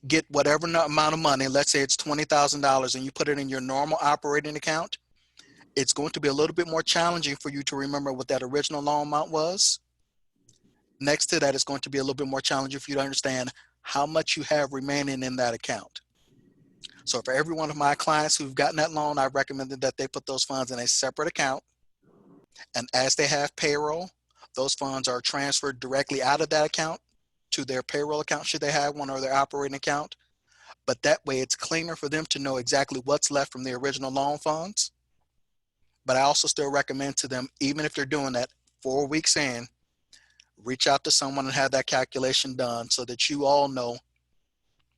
get whatever amount of money, let's say it's $20,000, and you put it in your normal operating account, it's going to be a little bit more challenging for you to remember what that original loan amount was. Next to that, it's going to be a little bit more challenging for you to understand how much you have remaining in that account. So for every one of my clients who've gotten that loan, I've recommended that they put those funds in a separate account. And as they have payroll, those funds are transferred directly out of that account to their payroll account, should they have one, or their operating account. But that way it's cleaner for them to know exactly what's left from the original loan funds. But I also still recommend to them, even if they're doing that 4 weeks in, reach out to someone and have that calculation done so that you all know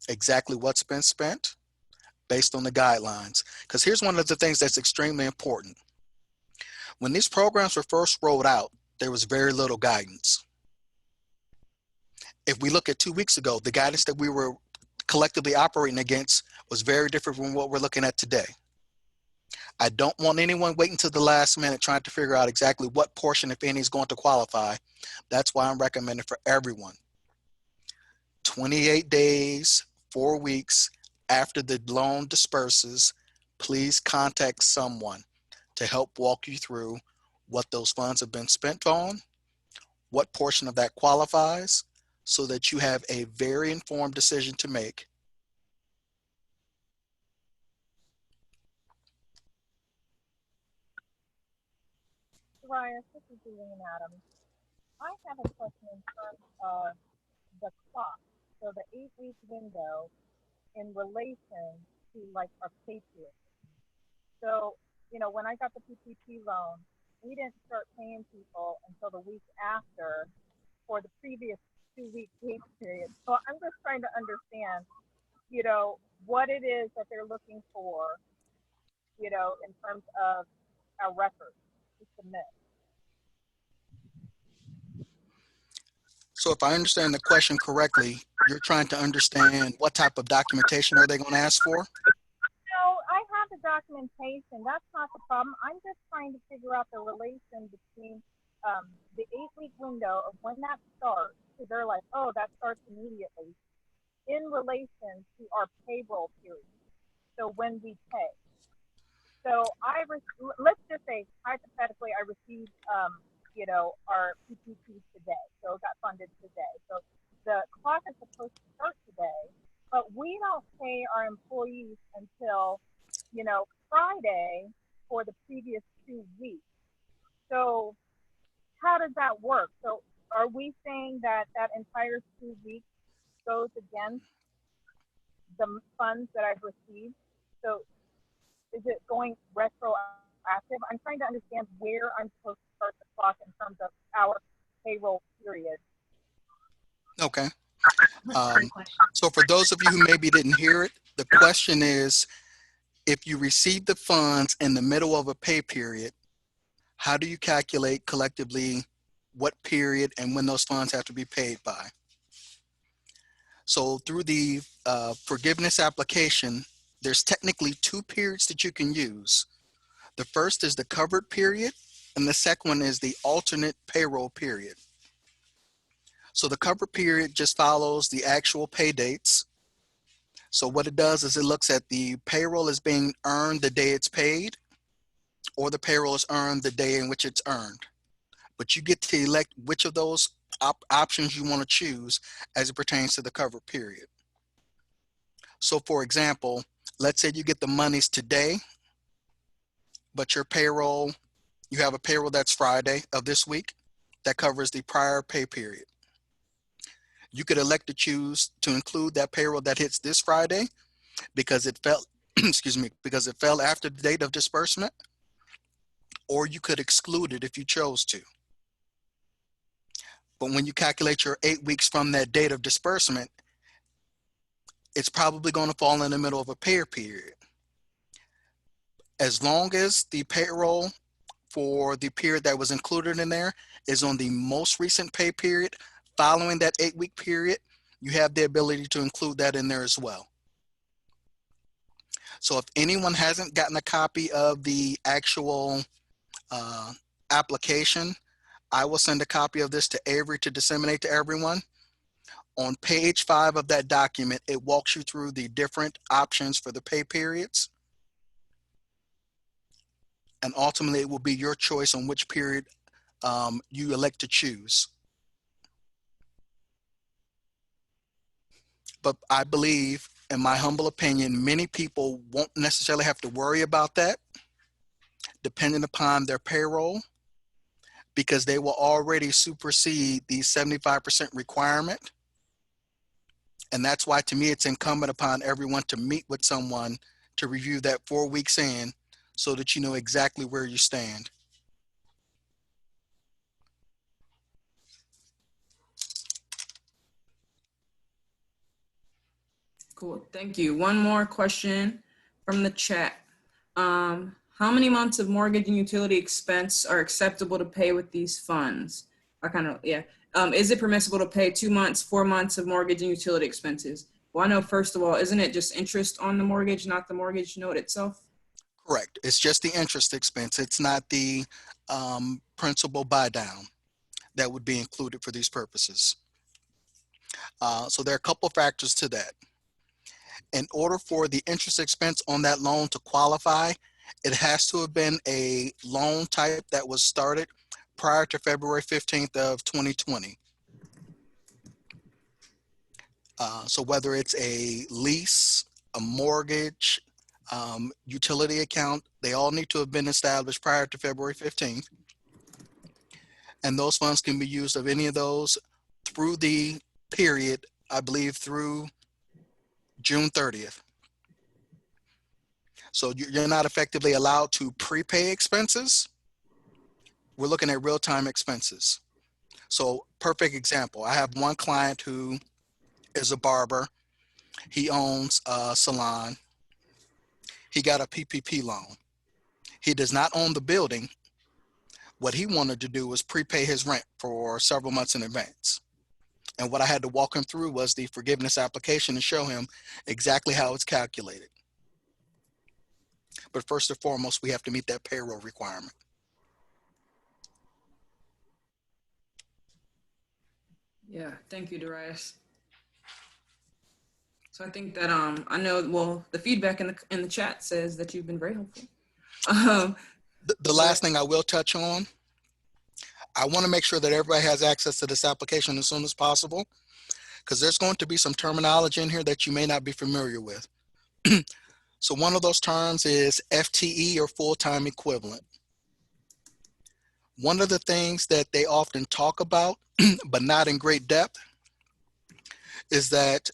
exactly what's been spent based on the guidelines. Because here's one of the things that's extremely important. When these programs were first rolled out, there was very little guidance. If we look at 2 weeks ago, the guidance that we were collectively operating against was very different from what we're looking at today. I don't want anyone waiting to the last minute trying to figure out exactly what portion, if any, is going to qualify. That's why I'm recommending for everyone. 28 days, 4 weeks after the loan disperses, please contact someone to help walk you through what those funds have been spent on, what portion of that qualifies, so that you have a very informed decision to make. Ryan, this is Julian Adams. I have a question in terms of the clock. So the 8-week window in relation to like our Patriot. So, you know, when I got the PPP loan, we didn't start paying people until the week after for the previous 2-week pay period. So I'm just trying to understand, you know, what it is that they're looking for, you know, in terms of our records to submit. So if I understand the question correctly, you're trying to understand what type of documentation are they going to ask for? So I have the documentation relation. That's not the problem. I'm just trying to figure out the relation between the 8-week window of when that starts. So they're like, oh, that starts immediately in relation to our payroll period. So when we pay. So let's just say hypothetically, I received, our PPP today. So it got funded today. So the clock is supposed to start today, but we don't pay our employees until, Friday for the previous 2 weeks. So how does that work? So are we saying that that entire 2 weeks goes against the funds that I've received? So is it going retroactive? I'm trying to understand where I'm supposed to start the clock in terms of our payroll period. Okay. So for those of you who maybe didn't hear it, the question is, if you receive the funds in the middle of a pay period, how do you calculate collectively what period and when those funds have to be paid by? So through the forgiveness application, there's technically 2 periods that you can use. The first is the covered period, and the second one is the alternate payroll period. So the covered period just follows the actual pay dates. So what it does is it looks at the payroll as being earned the day it's paid, or the payroll is earned the day in which it's earned. But you get to elect which of those options you want to choose as it pertains to the covered period. So for example, let's say you get the monies today, but your payroll, you have a payroll that's Friday of this week that covers the prior pay period. You could elect to choose to include that payroll that hits this Friday because it fell, because it fell after the date of disbursement, or you could exclude it if you chose to. But when you calculate your 8 weeks from that date of disbursement, it's probably going to fall in the middle of a pay period. As long as the payroll for the period that was included in there is on the most recent pay period following that 8-week period, you have the ability to include that in there as well. So if anyone hasn't gotten a copy of the actual application, I will send a copy of this to Avery to disseminate to everyone. On page 5 of that document, it walks you through the different options for the pay periods. And ultimately, it will be your choice on which period you elect to choose. But I believe, in my humble opinion, many people won't necessarily have to worry about that, depending upon their payroll, because they will already supersede the 75% requirement. And that's why, to me, it's incumbent upon everyone to meet with someone to review that 4 weeks in so that you know exactly where you stand. Cool, thank you. One more question from the chat. How many months of mortgage and utility expense are acceptable to pay with these funds? Is it permissible to pay 2 months, 4 months of mortgage and utility expenses? Well, I know, first of all, isn't it just interest on the mortgage, not the mortgage note itself? Correct. It's just the interest expense. It's not the principal buy down that would be included for these purposes. So there are a couple factors to that. In order for the interest expense on that loan to qualify, it has to have been a loan type that was started prior to February 15th of 2020. So whether it's a lease, a mortgage, utility account, they all need to have been established prior to February 15th. And those funds can be used of any of those through the period, I believe, through June 30th. So you're not effectively allowed to prepay expenses. We're looking at real-time expenses. So perfect example, I have one client who is a barber. He owns a salon. He got a PPP loan. He does not own the building. What he wanted to do was prepay his rent for several months in advance. And what I had to walk him through was the forgiveness application and show him exactly how it's calculated. But first and foremost, we have to meet that payroll requirement. Yeah, thank you, Darius. So I think that I know, well, the feedback in the chat says that you've been very helpful. The last thing I will touch on, I want to make sure that everybody has access to this application as soon as possible, because there's going to be some terminology in here that you may not be familiar with. So one of those terms is FTE, or full-time equivalent. One of the things that they often talk about, but not in great depth, is that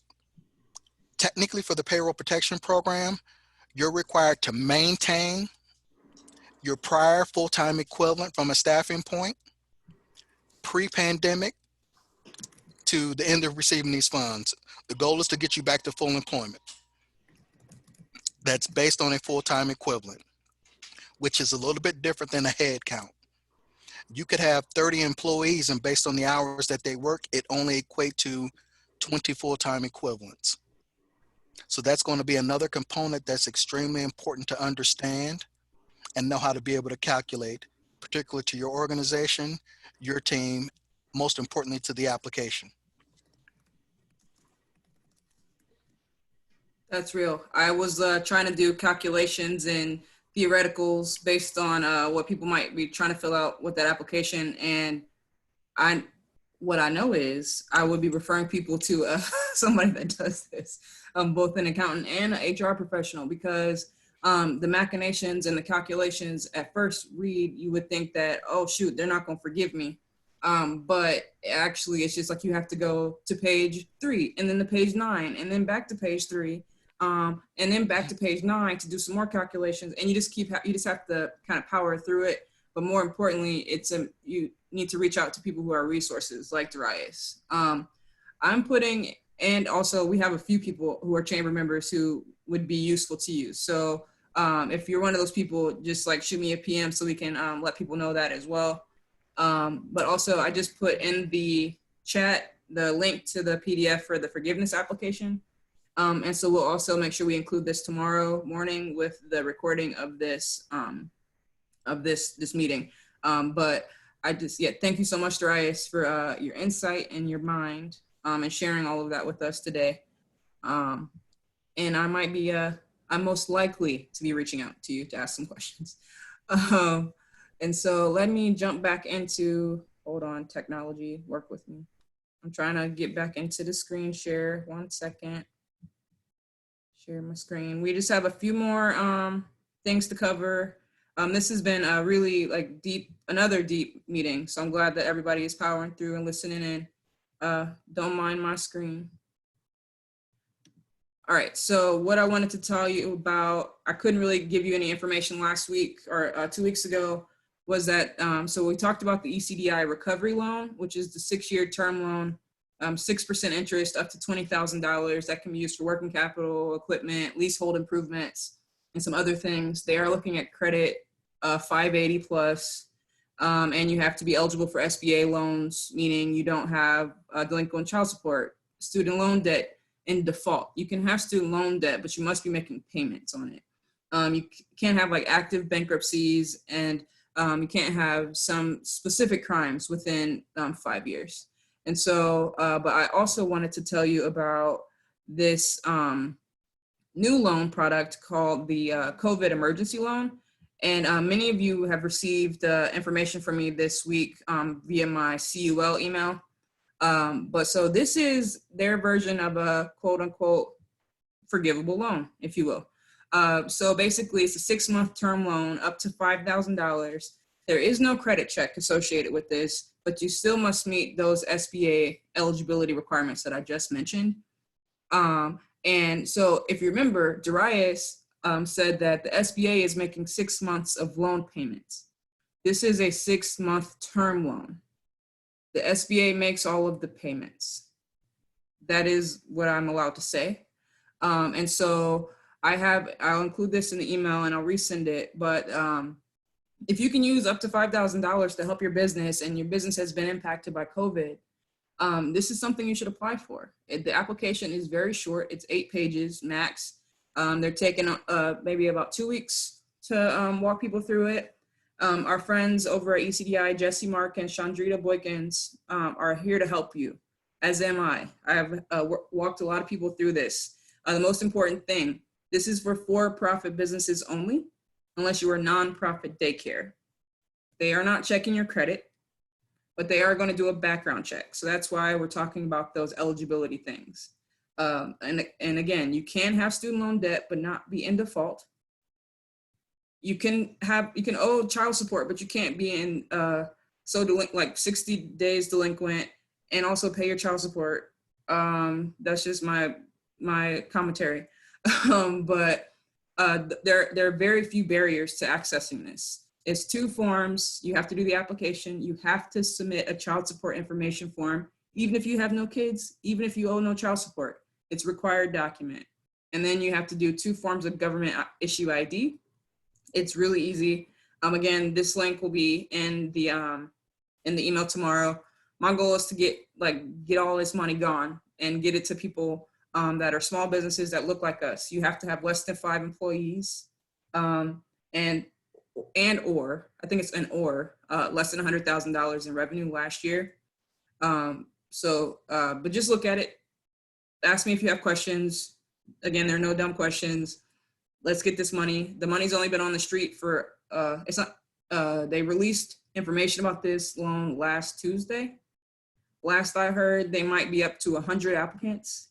technically for the payroll protection program, you're required to maintain your prior full-time equivalent from a staffing point, pre-pandemic to the end of receiving these funds. The goal is to get you back to full employment. That's based on a full-time equivalent, which is a little bit different than a head count. You could have 30 employees, and based on the hours that they work, it only equate to 20 full-time equivalents. So that's going to be another component that's extremely important to understand and know how to be able to calculate, particularly to your organization, your team, most importantly to the application. That's real. I was trying to do calculations and theoreticals based on what people might be trying to fill out with that application. And what I know is I would be referring people to somebody that does this, both an accountant and an HR professional, because the machinations and the calculations at first read, you would think that, oh shoot, they're not gonna forgive me. But actually it's just like you have to go to page 3 and then to page 9 and then back to page 3. And then back to page 9 to do some more calculations, and you just have to kind of power through it. But more importantly, you need to reach out to people who are resources like Darius. I'm putting, and also we have a few people who are chamber members who would be useful to you. So if you're one of those people, just like shoot me a PM so we can let people know that as well. But also I just put in the chat the link to the PDF for the forgiveness application. And so we'll also make sure we include this tomorrow morning with the recording of this meeting. But thank you so much, Darius, for your insight and your mind and sharing all of that with us today. And I'm most likely to be reaching out to you to ask some questions. And so let me jump back into, hold on, technology, work with me. I'm trying to get back into the screen share. 1 second. Share my screen. We just have a few more things to cover. This has been a really another deep meeting. So I'm glad that everybody is powering through and listening in. Don't mind my screen. All right, so what I wanted to tell you about, I couldn't really give you any information last week or 2 weeks ago, was that, so we talked about the ECDI recovery loan, which is the 6-year term loan, 6% interest up to $20,000 that can be used for working capital, equipment, leasehold improvements, and some other things. They are looking at credit 580 plus, and you have to be eligible for SBA loans, meaning you don't have delinquent child support, student loan debt in default. You can have student loan debt, but you must be making payments on it. You can't have active bankruptcies, and you can't have some specific crimes within 5 years. And so, but I also wanted to tell you about this new loan product called the COVID emergency loan. And many of you have received information from me this week via my CUL email. But so this is their version of a quote unquote forgivable loan, if you will. So basically it's a 6-month term loan up to $5,000. There is no credit check associated with this, but you still must meet those SBA eligibility requirements that I just mentioned. And so if you remember, Darius said that the SBA is making 6 months of loan payments. This is a 6-month term loan. The SBA makes all of the payments. That is what I'm allowed to say. And so I'll include this in the email and I'll resend it, but if you can use up to $5,000 to help your business and your business has been impacted by COVID, this is something you should apply for. The application is very short. It's 8 pages max. They're taking maybe about 2 weeks to walk people through it. Our friends over at ECDI, Jesse Mark and Chandrita Boykins, are here to help you, as am I. I have walked a lot of people through this. The most important thing, this is for-profit businesses only, unless you are nonprofit daycare. They are not checking your credit, but they are going to do a background check. So that's why we're talking about those eligibility things. And again, you can have student loan debt, but not be in default. You can owe child support, but you can't be in like 60 days delinquent and also pay your child support. That's just my commentary. But there are very few barriers to accessing this. It's 2 forms. You have to do the application. You have to submit a child support information form, even if you have no kids, even if you owe no child support. It's a required document. And then you have to do 2 forms of government issue ID. It's really easy. Again, this link will be in the email tomorrow. My goal is to get all this money gone and get it to people that are small businesses that look like us. You have to have less than 5 employees, or I think it's less than $100,000 in revenue last year. But just look at it. Ask me if you have questions. Again, there are no dumb questions. Let's get this money. The money's only been on the street for, they released information about this loan last Tuesday. Last I heard, they might be up to 100 applicants.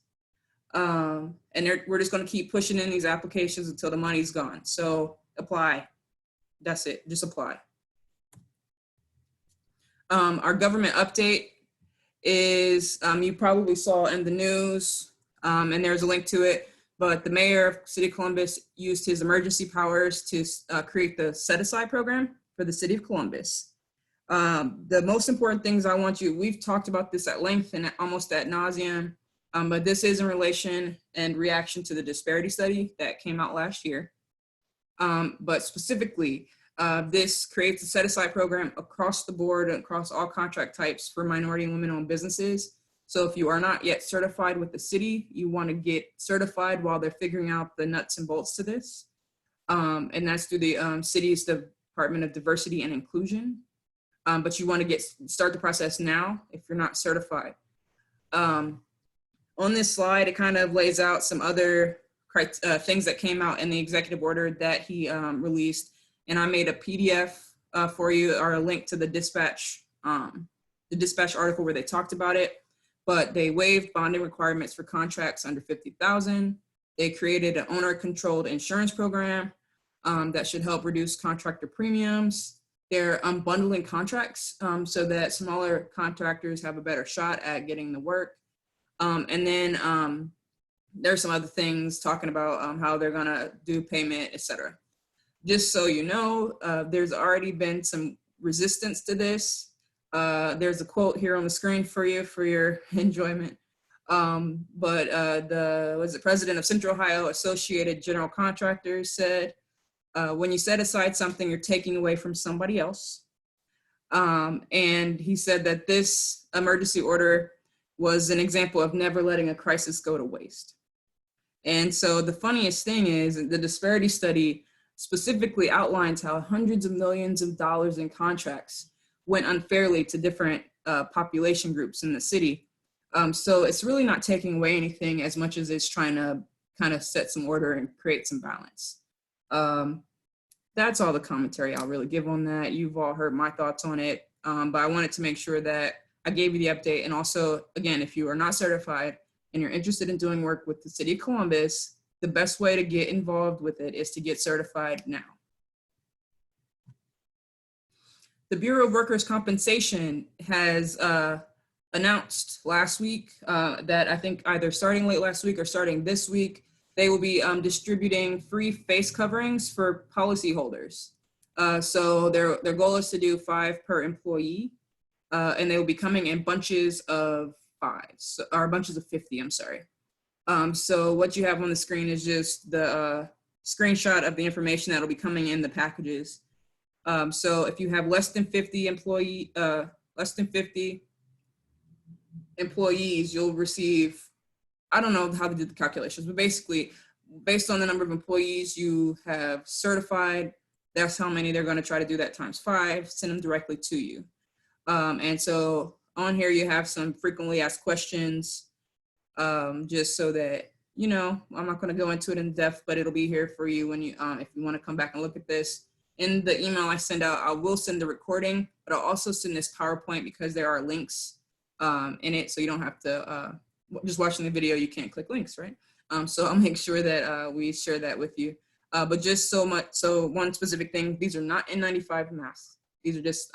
And we're just going to keep pushing in these applications until the money's gone. So apply. That's it. Just apply. Our government update is, you probably saw in the news, and there's a link to it, but the mayor of City of Columbus used his emergency powers to create the set-aside program for the City of Columbus. The most important things we've talked about this at length and almost ad nauseum, but this is in relation and reaction to the disparity study that came out last year. But specifically, this creates a set-aside program across the board, across all contract types for minority and women-owned businesses. So if you are not yet certified with the city, you want to get certified while they're figuring out the nuts and bolts to this. And that's through the city's Department of Diversity and Inclusion. But you want to start the process now if you're not certified. On this slide, it kind of lays out some other things that came out in the executive order that he released. And I made a PDF for you, or a link to the dispatch article where they talked about it. But they waived bonding requirements for contracts under $50,000. They created an owner-controlled insurance program that should help reduce contractor premiums. They're unbundling contracts so that smaller contractors have a better shot at getting the work. And then there's some other things talking about how they're gonna do payment, etc. Just so you know, there's already been some resistance to this. There's a quote here on the screen for you for your enjoyment. The president of Central Ohio Associated General Contractors said, when you set aside something, you're taking away from somebody else. And he said that this emergency order was an example of never letting a crisis go to waste. And so the funniest thing is the disparity study specifically outlines how hundreds of millions of dollars in contracts went unfairly to different population groups in the city. So it's really not taking away anything as much as it's trying to kind of set some order and create some balance. That's all the commentary I'll really give on that. You've all heard my thoughts on it, but I wanted to make sure that I gave you the update. And also, again, if you are not certified and you're interested in doing work with the City of Columbus, the best way to get involved with it is to get certified now. The Bureau of Workers' Compensation has announced last week that I think either starting late last week or starting this week, they will be distributing free face coverings for policyholders. So their goal is to do 5 per employee, and they will be coming in bunches of 5, or bunches of 50, I'm sorry. So what you have on the screen is just the screenshot of the information that'll be coming in the packages. So if you have less than 50 employees, you'll receive, I don't know how they did the calculations, but basically based on the number of employees you have certified, that's how many they're going to try to do that times 5, send them directly to you. And so on here, you have some frequently asked questions, just so that, you know, I'm not going to go into it in depth, but it'll be here for you when you, if you want to come back and look at this. In the email I send out, I will send the recording, but I'll also send this PowerPoint because there are links in it. So you don't have to, just watching the video, you can't click links, right? So I'll make sure that we share that with you. But just so one specific thing, these are not N95 masks. These are just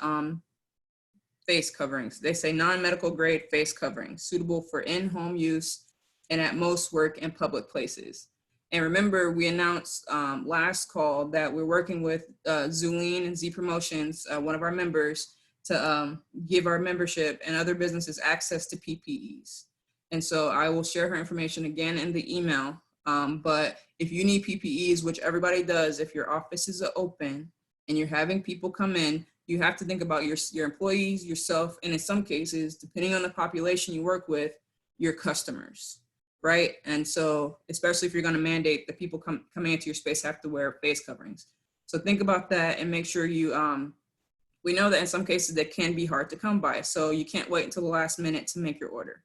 face coverings. They say non-medical grade face coverings, suitable for in-home use and at most work in public places. And remember, we announced last call that we're working with Zuline and Z Promotions, one of our members, to give our membership and other businesses access to PPEs. And so I will share her information again in the email. But if you need PPEs, which everybody does, if your offices are open and you're having people come in, you have to think about your employees, yourself, and in some cases, depending on the population you work with, your customers, right? And so, especially if you're going to mandate that people coming into your space have to wear face coverings. So think about that and make sure you, we know that in some cases that can be hard to come by. So you can't wait until the last minute to make your order.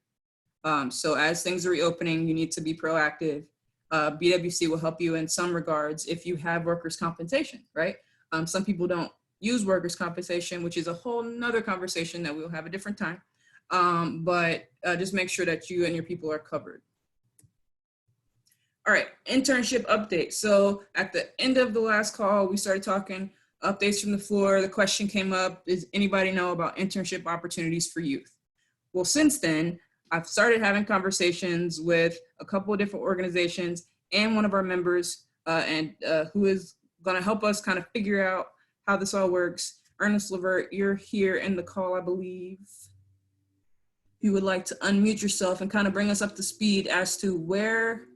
So as things are reopening, you need to be proactive. BWC will help you in some regards if you have workers' compensation, right? Some people don't use workers' compensation, which is a whole nother conversation that we'll have a different time. But just make sure that you and your people are covered. All right, internship update. So at the end of the last call, we started talking updates from the floor. The question came up, does anybody know about internship opportunities for youth? Well, since then, I've started having conversations with a couple of different organizations and one of our members who is gonna help us kind of figure out how this all works. Ernest Levert, you're here in the call, I believe. You would like to unmute yourself and kind of bring us up to speed as to where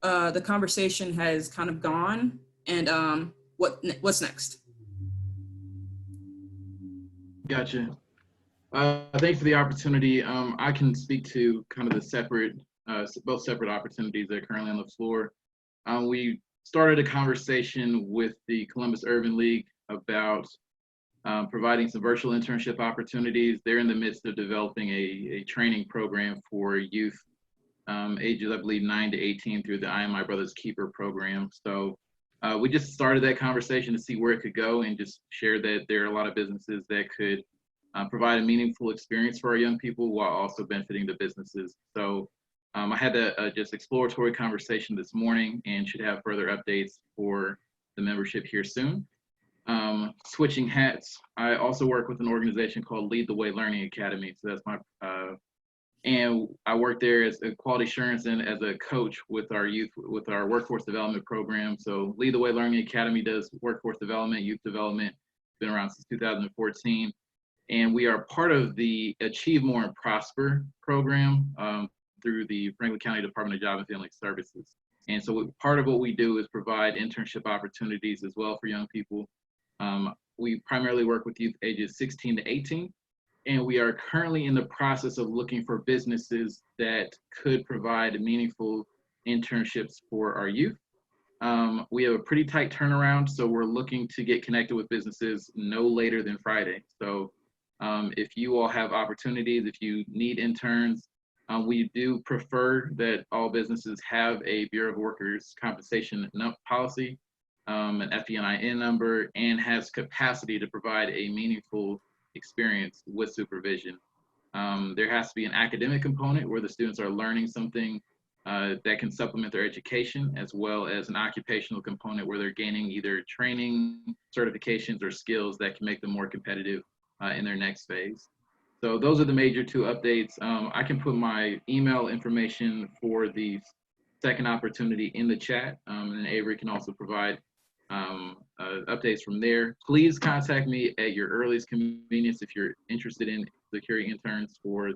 the conversation has kind of gone and what's next. Gotcha. Thanks for the opportunity. I can speak to kind of the separate, both separate opportunities that are currently on the floor. We started a conversation with the Columbus Urban League about providing some virtual internship opportunities. They're in the midst of developing a training program for youth ages, I believe, 9 to 18 through the I Am My Brother's Keeper program. So we just started that conversation to see where it could go and just share that there are a lot of businesses that could provide a meaningful experience for our young people while also benefiting the businesses. So I had a just exploratory conversation this morning and should have further updates for the membership here soon. Switching hats, I also work with an organization called Lead the Way Learning Academy. So that's my, and I work there as a quality assurance and as a coach with our youth, with our workforce development program. So Lead the Way Learning Academy does workforce development, youth development, been around since 2014. And we are part of the Achieve More and Prosper program through the Franklin County Department of Job and Family Services. And so part of what we do is provide internship opportunities as well for young people. We primarily work with youth ages 16 to 18, and we are currently in the process of looking for businesses that could provide meaningful internships for our youth. We have a pretty tight turnaround, so we're looking to get connected with businesses no later than Friday. So if you all have opportunities, if you need interns, we do prefer that all businesses have a Bureau of Workers Compensation policy, an FENIN number, and has capacity to provide a meaningful experience with supervision. There has to be an academic component where the students are learning something that can supplement their education, as well as an occupational component where they're gaining either training, certifications, or skills that can make them more competitive in their next phase. So those are the major two updates. I can put my email information for the second opportunity in the chat, and Avery can also provide updates from there. Please contact me at your earliest convenience if you're interested in securing interns for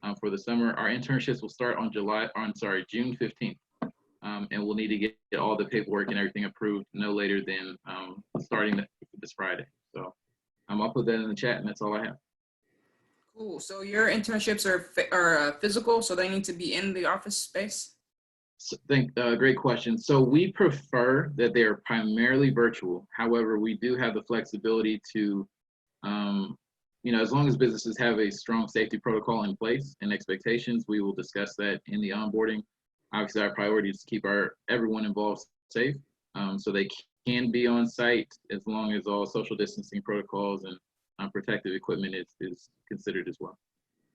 the summer. Our internships will start on June 15th, and we'll need to get all the paperwork and everything approved no later than starting this Friday. So I'll put that in the chat, and that's all I have. Cool. So your internships are physical, so they need to be in the office space? Great question. So we prefer that they are primarily virtual. However, we do have the flexibility to, as long as businesses have a strong safety protocol in place and expectations, we will discuss that in the onboarding. Obviously, our priority is to keep everyone involved safe, so they can be on site as long as all social distancing protocols and protective equipment is considered as well.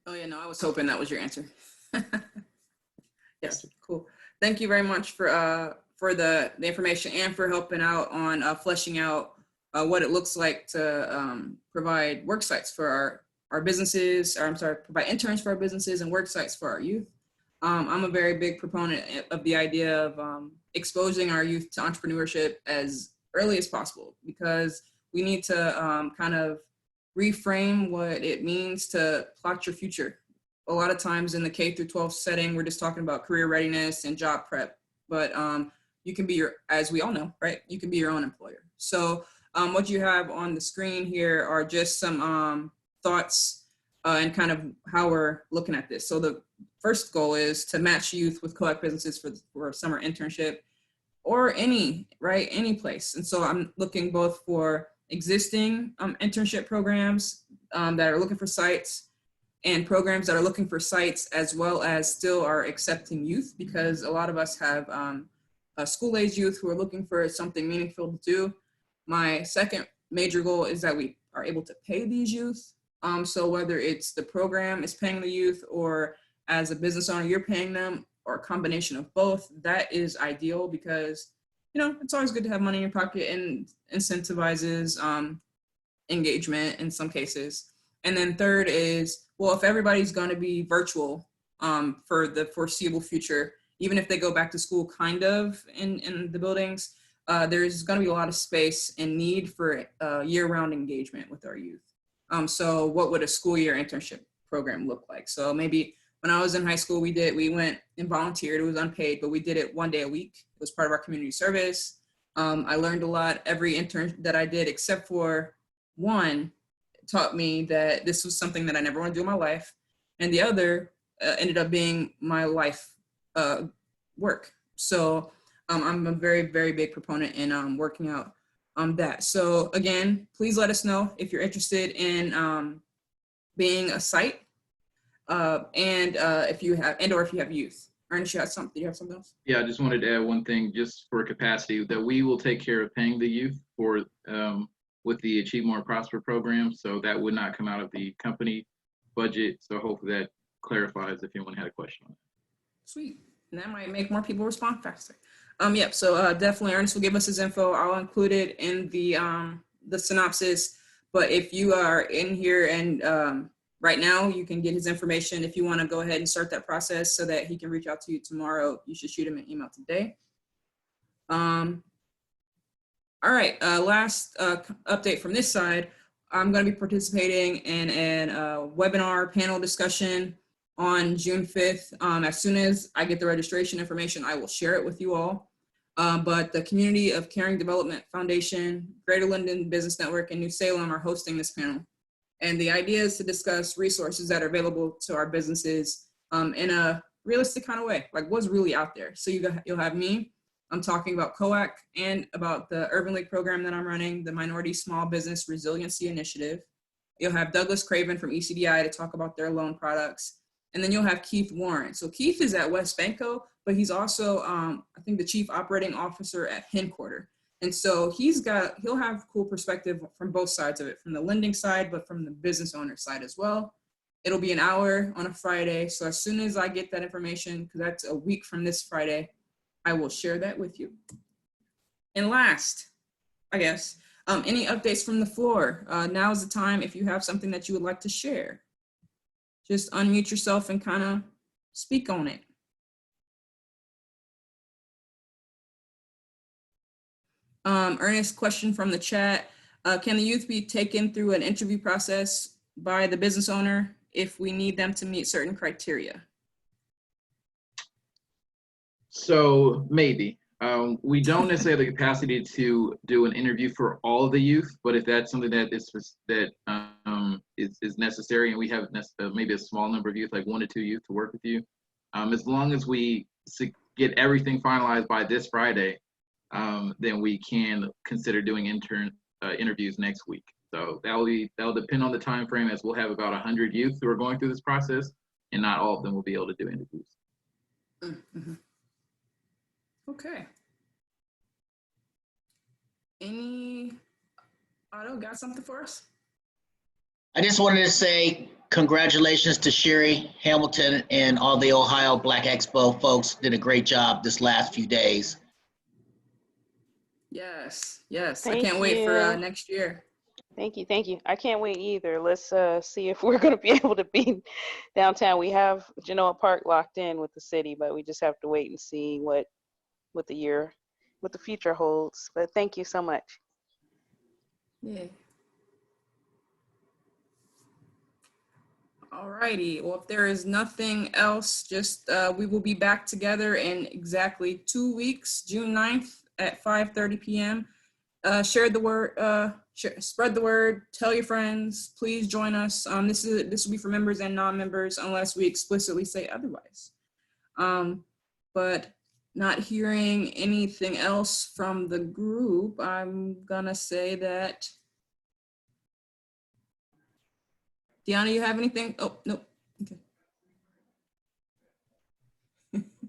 Oh yeah, no, I was hoping that was your answer. Yes, cool. Thank you very much for the information and for helping out on fleshing out what it looks like to provide work sites for our businesses, or provide interns for our businesses and work sites for our youth. I'm a very big proponent of the idea of exposing our youth to entrepreneurship as early as possible, because we need to kind of reframe what it means to plot your future. A lot of times in the K through 12 setting, we're just talking about career readiness and job prep, but you can be as we all know, right? You can be your own employer. So what you have on the screen here are just some thoughts and kind of how we're looking at this. So the first goal is to match youth with co-op businesses for a summer internship, or any place. And so I'm looking both for existing internship programs that are looking for sites, and programs that are looking for sites as well as still are accepting youth, because a lot of us have school-age youth who are looking for something meaningful to do. My second major goal is that we are able to pay these youth. So whether it's the program is paying the youth, or as a business owner, you're paying them, or a combination of both, that is ideal, because, it's always good to have money in your pocket and incentivizes engagement in some cases. And then third is, well, if everybody's going to be virtual for the foreseeable future, even if they go back to school kind of in the buildings, there's going to be a lot of space and need for year-round engagement with our youth. So what would a school year internship program look like? So maybe when I was in high school, we went and volunteered. It was unpaid, but we did it one day a week. It was part of our community service. I learned a lot. Every intern that I did, except for one, taught me that this was something that I never want to do in my life. And the other ended up being my life work. So I'm a very, very big proponent in working out on that. So again, please let us know if you're interested in being a site and if you have youth. Ernest, do you have something else? Yeah, I just wanted to add one thing just for capacity, that we will take care of paying the youth for with the Achieve More and Prosper program. So that would not come out of the company budget. So hopefully that clarifies if anyone had a question on that. Sweet. And that might make more people respond faster. Yep. So definitely Ernest will give us his info. I'll include it in the synopsis. But if you are in here and right now, you can get his information. If you want to go ahead and start that process so that he can reach out to you tomorrow, you should shoot him an email today. All right, last update from this side. I'm going to be participating in a webinar panel discussion on June 5th. As soon as I get the registration information, I will share it with you all. But the Community of Caring Development Foundation, Greater London Business Network, and New Salem are hosting this panel. And the idea is to discuss resources that are available to our businesses in a realistic kind of way, like what's really out there. So you'll have me. I'm talking about COAC and about the Urban League program that I'm running, the Minority Small Business Resiliency Initiative. You'll have Douglas Craven from ECDI to talk about their loan products. And then you'll have Keith Warren. So Keith is at West Banco, but he's also, I think, the Chief Operating Officer at Headquarter. And so he'll have cool perspective from both sides of it, from the lending side, but from the business owner side as well. It'll be an hour on a Friday. So as soon as I get that information, because that's a week from this Friday, I will share that with you. And last, I guess, any updates from the floor? Now is the time if you have something that you would like to share. Just unmute yourself and kind of speak on it. Ernest, question from the chat. Can the youth be taken through an interview process by the business owner if we need them to meet certain criteria? So maybe. We don't necessarily have the capacity to do an interview for all of the youth, but if that's something that is necessary, and we have maybe a small number of youth, like 1 to 2 youth to work with you, as long as we get everything finalized by this Friday, then we can consider doing interviews next week. So that'll depend on the time frame, as we'll have about 100 youth who are going through this process, and not all of them will be able to do interviews. Mm-hmm. Okay. Otto, got something for us? I just wanted to say congratulations to Sherry Hamilton and all the Ohio Black Expo folks. Did a great job this last few days. Yes, yes. I Thank can't wait for you. next year. Thank you. Thank you. I can't wait either. Let's see if we're going to be able to be downtown. We have Genoa Park locked in with the city, but we just have to wait and see what the future holds. But thank you so much. Yeah. All righty. Well, if there is nothing else, just we will be back together in exactly 2 weeks, June 9th at 5:30 p.m. Share the word, spread the word, tell your friends, please join us. This will be for members and non-members unless we explicitly say otherwise. But not hearing anything else from the group, I'm gonna say that. Deanna, you have anything? Oh, no. Okay.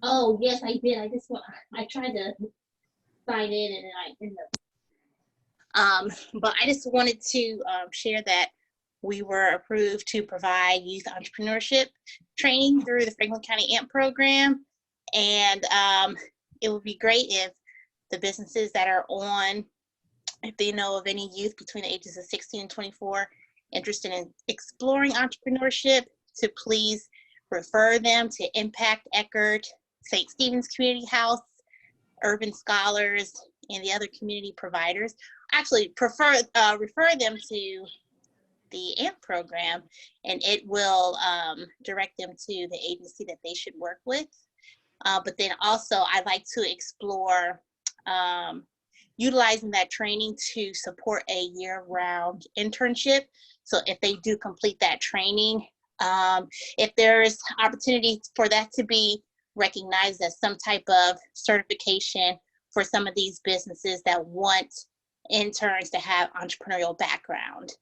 Oh, yes, I did. I tried to sign in and I ended up. But I just wanted to share that we were approved to provide youth entrepreneurship training through the Franklin County AMP program. And it would be great if the businesses that are on, if they know of any youth between the ages of 16 and 24 interested in exploring entrepreneurship, to please refer them to Impact Eckerd, St. Stephen's Community House, Urban Scholars, and the other community providers. Actually, refer them to the AMP program, and it will direct them to the agency that they should work with. But then also, I'd like to explore utilizing that training to support a year-round internship. So if they do complete that training, if there's opportunity for that to be recognized as some type of certification for some of these businesses that want interns to have entrepreneurial background.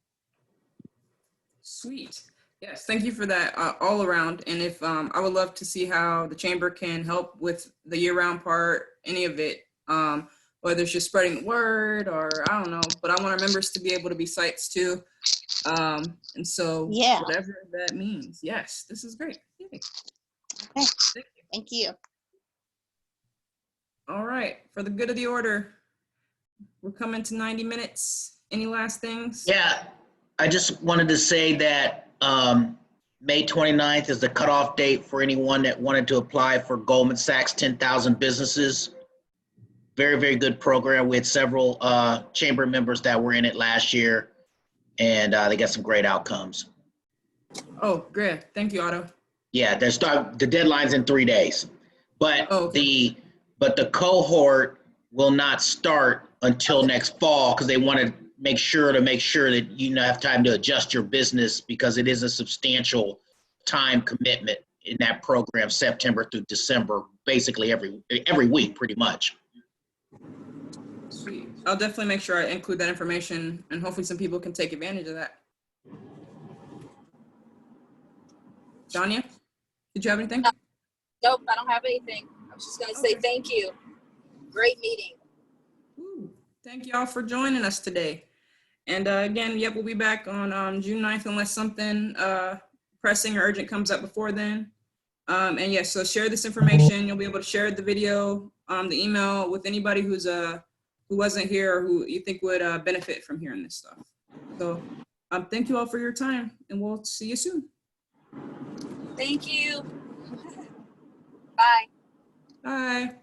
Sweet. Yes, thank you for that all around. And if I would love to see how the chamber can help with the year-round part, any of it, whether it's just spreading the word or I don't know, but I want our members to be able to be sites too. And so Yeah. whatever that means. Yes, this is great. Yay. Okay. Thank you. All right, for the good of the order, we're coming to 90 minutes. Any last things? Yeah, I just wanted to say that May 29th is the cutoff date for anyone that wanted to apply for Goldman Sachs 10,000 Businesses. Very, very good program. We had several chamber members that were in it last year, and they got some great outcomes. Oh, great. Thank you, Otto. Yeah, the deadline's in 3 days, but okay. the cohort will not start until next fall because they want to make sure that you have time to adjust your business, because it is a substantial time commitment in that program, September through December, basically every week, pretty much. Sweet. I'll definitely make sure I include that information, and hopefully some people can take advantage of that. Danya, did you have anything? Nope, I don't have anything. I was just going to say thank you. Great meeting. Ooh, thank you all for joining us today. And again, yep, we'll be back on June 9th unless something pressing or urgent comes up before then. And yes, so share this information. You'll be able to share the video, the email with anybody who wasn't here or who you think would benefit from hearing this stuff. So thank you all for your time, and we'll see you soon. Thank you. Bye. Bye.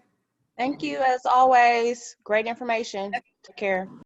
Thank you as always. Great information. Take care.